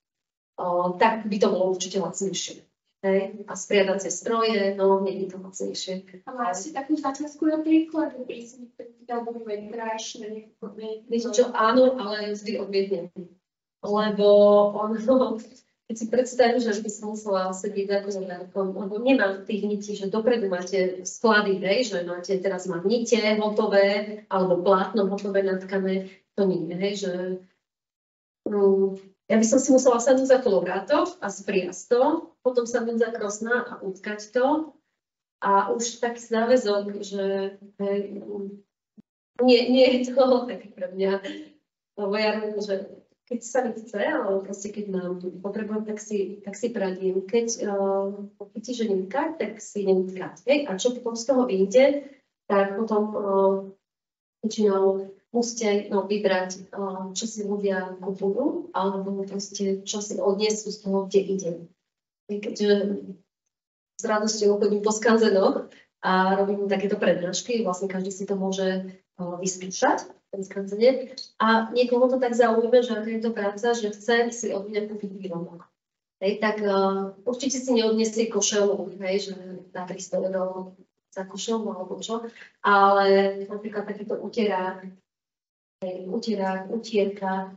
tak by to bolo určite lacnejšie. Hej, a spriadacie stroje, no nie je to lacnejšie. A máte takú zákazku napríklad, alebo metráž na nejaké. Viete čo, áno, ale vždy odmietnem. Lebo keď si predstavím, že by som musela sedieť ako zvedárkom, lebo nemám tých nití, že dopredu máte sklady, hej, že máte teraz mám nite hotové, alebo plátno hotové natkané, to nie, hej, že ja by som si musela sadnúť za kolobrátor a spriasť to, potom sadnúť za krosná a utkať to. a už taký záväzok, že nie je to také pre mňa, lebo ja robím, že keď sa mi chce, alebo proste keď mám potrebujem, tak si pradím. Keď chytí, že nemkať, tak si nemkať. A čo potom z toho vyjde, tak potom väčšinou musíte vybrať, čo si ľudia kupujú, alebo proste čo si odniesú z toho, kde ide. Keďže s radosťou chodím po skanzenoch a robím takéto prednášky, vlastne každý si to môže vyskúšať, ten skanzenie. A niekomu to tak zaujíma, že aká je to práca, že chce si od mňa kúpiť výrobok. Tak určite si neodniesie košelu, že na 300 € za košelu alebo čo, ale napríklad takýto utierák, utierka,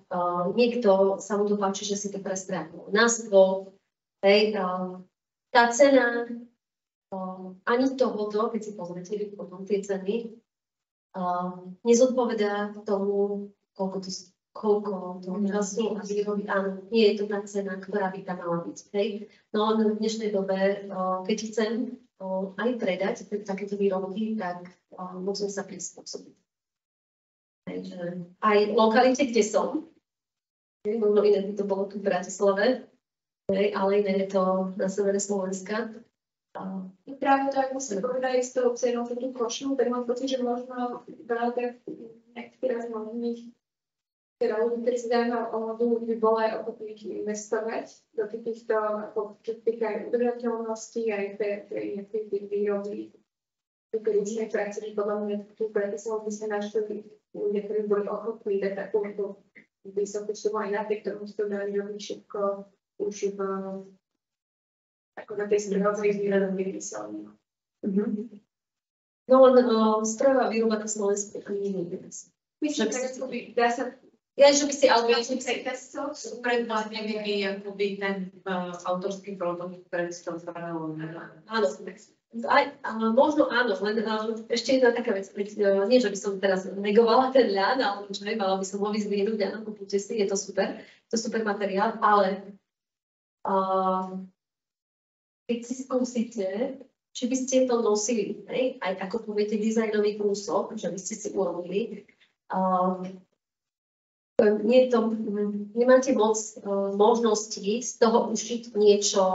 niekto sa mu to páči, že si to prestrá na stôl. Tá cena ani tohoto, keď si pozrite potom tie ceny, nezodpovedá tomu, koľko toho času a výroby. Áno, nie je to tá cena, ktorá by tam mala byť. No len v dnešnej dobe, keď chcem aj predať takéto výrobky, tak musím sa prispôsobiť. Takže aj lokalite, kde som, možno iné by to bolo tu v Bratislave, ale iné je to na severe Slovenska. Práve to, ako ste povedali s tou cenou za tú košľu, tak mám pocit, že možno veľa nejakých rozhodných ľudí, ktorí si dajú ohodu, by bolo aj ochotných investovať do týchto, čo týka aj udržateľnosti, aj tej výroby, ktorí sme pracovali, podľa mňa tu v Bratislave by sme našli ľudia, ktorí boli ochotní dať takúto vysokú sumu aj napriek tomu, že to dali robiť všetko už v ako na tej strojovej výrobe vymyselné. No len strojová výroba na Slovensku ani nie je. Myslím, že dá sa... Ja, že by si predvládne vyvíja akoby ten autorský produkt, ktorý si to zvralo. Áno. Možno áno, len ešte jedna taká vec. Nie, že by som teraz negovala ten ľad, ale čo mala by som ho vyzvihnúť, áno, kúpite si, je to super materiál, ale keď si skúsite, či by ste to nosili, aj ako poviete dizajnový kúsok, že by ste si urobili, nemáte moc možností z toho ušiť niečo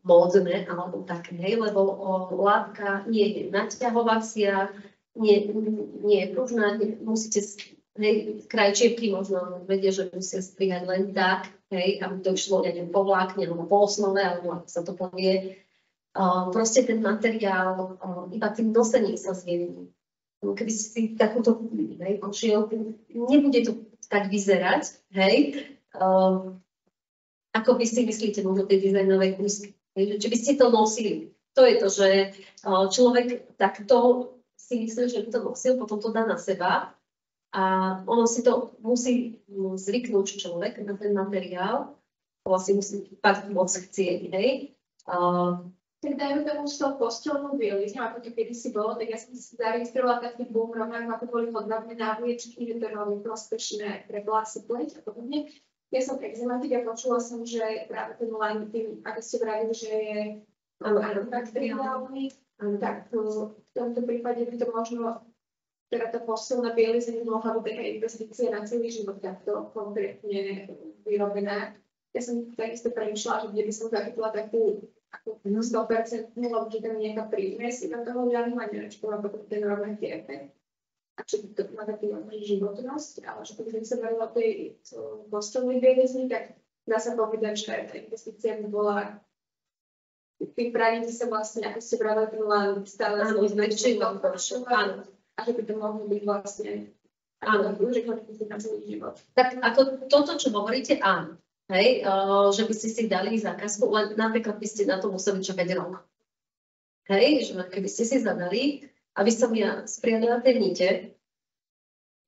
módne alebo také, lebo látka nie je naťahovacia, nie je pružná, musíte krajčievky možno vedia, že musia strihať len tak, aby to išlo po vlákne alebo po osnove, alebo ako sa to povie. Proste ten materiál iba tým nosením sa zjemní. Keby si takúto košielku, nebude to tak vyzerať, ako by si myslíte možno tej dizajnovej kúsky. Či by ste to nosili. To je to, že človek takto si myslí, že by to nosil, potom to dá na seba a ono si to musí zvyknúť človek na ten materiál, to asi musí fakt moc chcieť, Tak dajú tomu z toho postelnú bielizňu, ako to kedysi bolo, tak ja som si zaregistrovala taký boom, rovnako ako boli hodnotné návliečky, že to je veľmi prospešné pre vlasy, pleť a podobne. Ja som exematik a počula som, že práve ten line, ako ste vravili, že je antibakteriálny, tak v tomto prípade by to možno, teda tá postelná bielizňa mohla byť taká investícia na celý život takto konkrétne vyrobená. Ja som takisto premýšľala, že kde by som zachytila takú 100%, lebo že tam je nejaká prímes do toho žiadnu, a neviem, či to má potom ten rovnaký efekt. A či to má takú životnosť, ale že keď sa bavila o tej postelnej bielizni, tak dá sa povedať, že tá investícia by bola pripraviť sa vlastne, ako ste brali ten len stále zväčšiť a že by to mohlo byť vlastne na celý život. Tak ako toto, čo hovoríte, áno. Že by ste si dali zákazku, len napríklad by ste na to museli čakať rok. Že keby ste si zadali, aby som ja spriadala tie nite,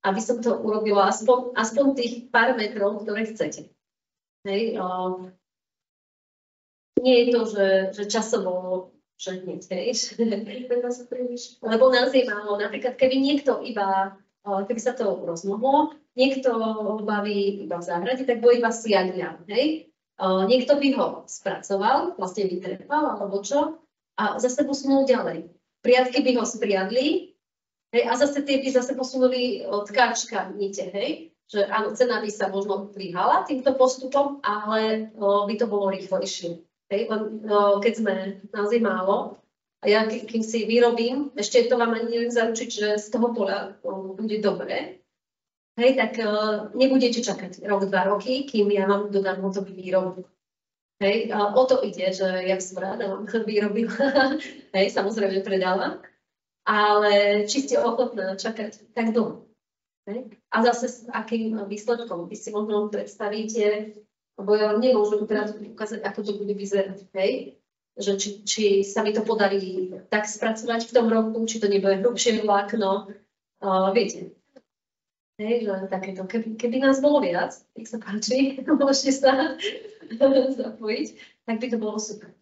aby som to urobila aspoň tých pár metrov, ktoré chcete. Nie je to, že časovo, že hneď, lebo nás je málo. Napríklad, keby sa to rozmohlo, niekto ho baví iba v záhrade, tak bude iba siadľa, Niekto by ho spracoval, vlastne vytrepal, alebo čo, a zase posunul ďalej. Priadky by ho spriadli, hej, a zase tie by zase posunuli od káčka nite, hej, že áno, cena by sa možno dvíhala týmto postupom, ale by to bolo rýchlejšie. Hej, keď sme naozaj málo, a ja kým si vyrobím, ešte to vám ani neviem zaručiť, že z toho poľa bude dobré, hej, tak nebudete čakať rok, 2 roky, kým ja vám dodám hotový výrobok. Hej, o to ide, že ja som rada vám vyrobila, hej, samozrejme predala, ale či ste ochotná čakať tak dlho. Hej? A zase s akým výsledkom vy si možno predstavíte, lebo ja vám nemôžem teraz ukázať, ako to bude vyzerať, hej? Že či sa mi to podarí tak spracovať v tom roku, či to nebude hrubšie vlákno, viete. Hej, že takéto, keby nás bolo viac, nech sa páči, môžete sa zapojiť, tak by to bolo super.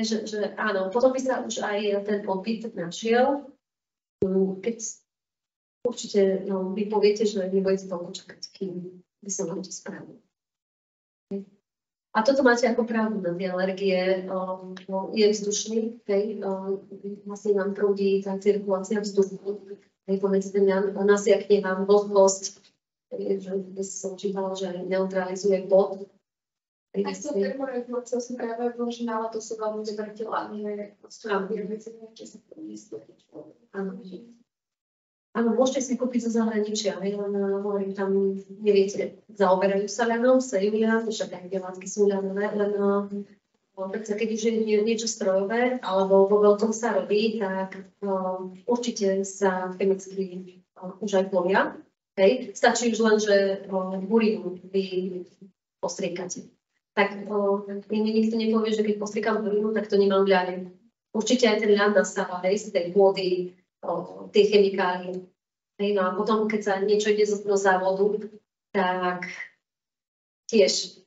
Že áno, potom by sa už aj ten odbyt našiel, keď určite vy poviete, že nebudete toľko čakať, kým by sa vám to spravilo. A toto máte ako pravdu na tie alergie, je vzdušný, vlastne nám prúdi tá cirkulácia vzduchu, pomedzi ten nasiakne vám vlhkosť, že by som čítala, že neutralizuje bod. A s tou termoreguláciou som práve vložená, ale to sú veľmi dobré tela, nie veci, čo sa to myslí. Áno, môžete si kúpiť zo zahraničia, len hovorím, tam neviete, zaoberajú sa ľanom, sejú ľan, však aj tie látky sú ľanové, len keď už je niečo strojové, alebo vo veľkom sa robí, tak určite sa chemicky už aj plovia. Hej. Stačí už len, že burinu vy postriekate. Tak mi nikto nepovie, že keď postriekam burinu, tak to nemám ľane. Určite aj ten ľan nastáva, hej, z tej pôdy, tie chemikálie. Hej, no a potom, keď sa niečo ide do závodu, tak tiež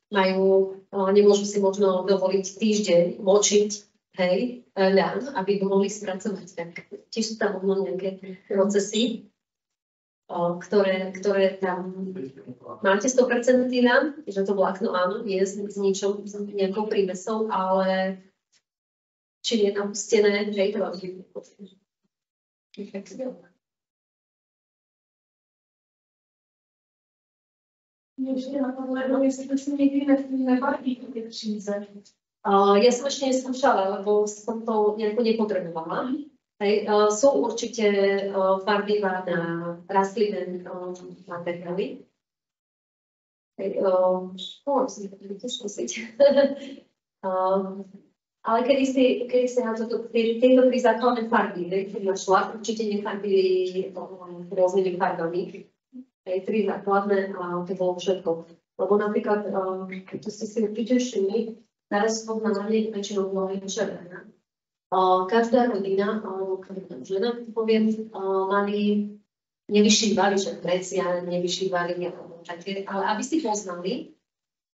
nemôžu si možno dovoliť týždeň močiť, hej, ľan, aby ho mohli spracovať. Tak tiež sú tam možno nejaké procesy, ktoré tam máte 100% ľan, že to vlákno áno, je s ničom, s nejakou prímesou, ale či je napustené, hej, to vám je Ještě napadlo, jestli se někdy nebaví ty příze. Ja som ešte neskúšala, lebo som to nejako nepotrebovala. Hej, sú určite farbivá na rastlinné materiály. Môžem si to skúsiť. Ale kedy si na tieto tri základné farby, ktoré našla, určite nefarbili rôznymi farbami. Tri základné a to bolo všetko. Lebo napríklad, keď ste si určite všimli, naraz poznávanie väčšinou bola červená. Každá rodina, alebo každá žena, poviem, nevyšívali, že precia, nevyšívali, ale aby si poznali,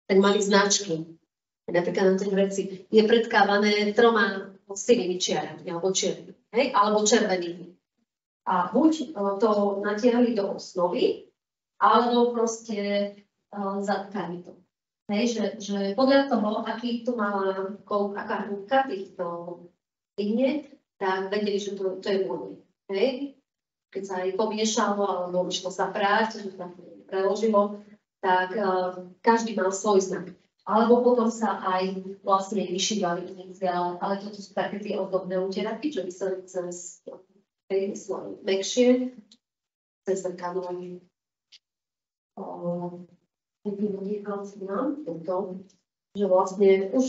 tak mali značky. Napríklad na tej vreci je predkávané 3 sivými čiarami, alebo čiernymi, alebo červenými. A buď to natiahli do osnovy, alebo proste zatkali to. Že podľa toho, aký tu mala aká hĺbka týchto liniek, tak vedeli, že to je vône. Keď sa aj pomiešalo, alebo išlo sa práť, že sa preložilo, tak každý mal svoj znak. Alebo potom sa aj vlastne vyšívali iniciály, ale toto sú také tie ozdobné uteraky, že vyseli cez mäkšie, cez zrkadlo. Že vlastne už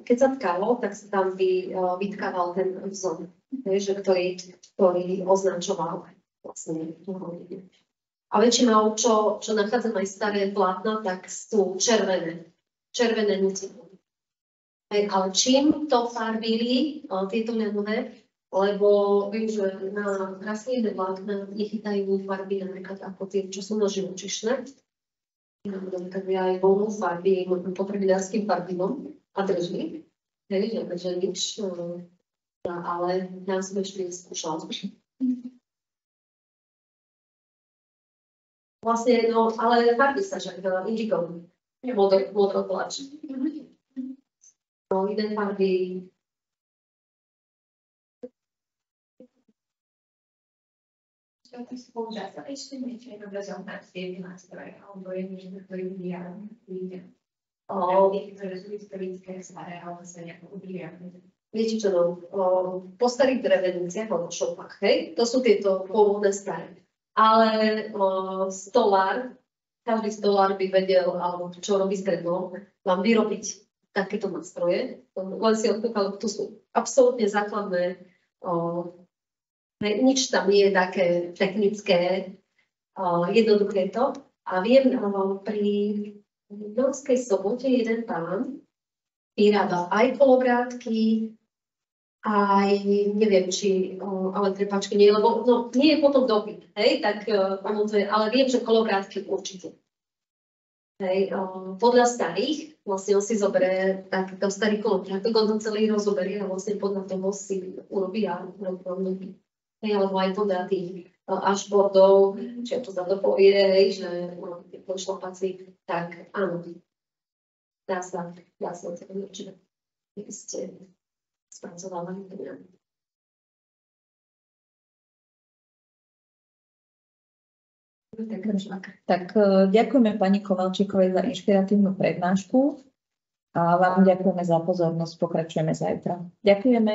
keď sa tkalo, tak sa tam vytkával ten vzor, ktorý označoval vlastne hodinu. A väčšinou, čo nachádzam aj staré plátna, tak sú červené niti. Ale čím to farbili, tieto ľanové, lebo viem, že na rastlinné vlákna nechytajú farby napríklad ako tie, čo sú na živočíšne. Tak aj voľnú farby potravinárskym farbivom a drží. Takže nič, ale ja som ešte neskúšala. Vlastne, no, ale farby sa však indigo, modrotlač. No, iné farby to tí spolužiaci ešte niečo robiť zohnať tie nástroje, alebo je niečo, ktorý vyjde. Ktoré sú historické staré, alebo sa nejako ubíja. Viete čo, po starých dreveniciach alebo šopách, hej, to sú tieto pôvodné staré. Ale stolár, každý stolár by vedel, alebo čo robí s drevom, vám vyrobiť takéto nástroje. Len si odkúkal, to sú absolútne základné, nič tam nie je také technické, jednoduché to. A viem, pri Norskej Sobote jeden pán vyrábal aj kolovrátky, aj neviem, či, ale trepačky nie, lebo nie je potom doby, hej, tak ono to je, ale viem, že kolovrátky určite. Hej, podľa starých, vlastne on si zoberie takýto starý kolovrátok, on to celý rozoberie a vlastne podľa toho si urobí a urobí. Hej, alebo aj podľa tých ashboardov, či to za to povie, že tie šlapaci, tak áno, dá sa to určite. Keby ste spracovávali. Tak ďakujeme pani Kovalčíkovej za inšpiratívnu prednášku a vám ďakujeme za pozornosť. Pokračujeme zajtra. Ďakujeme.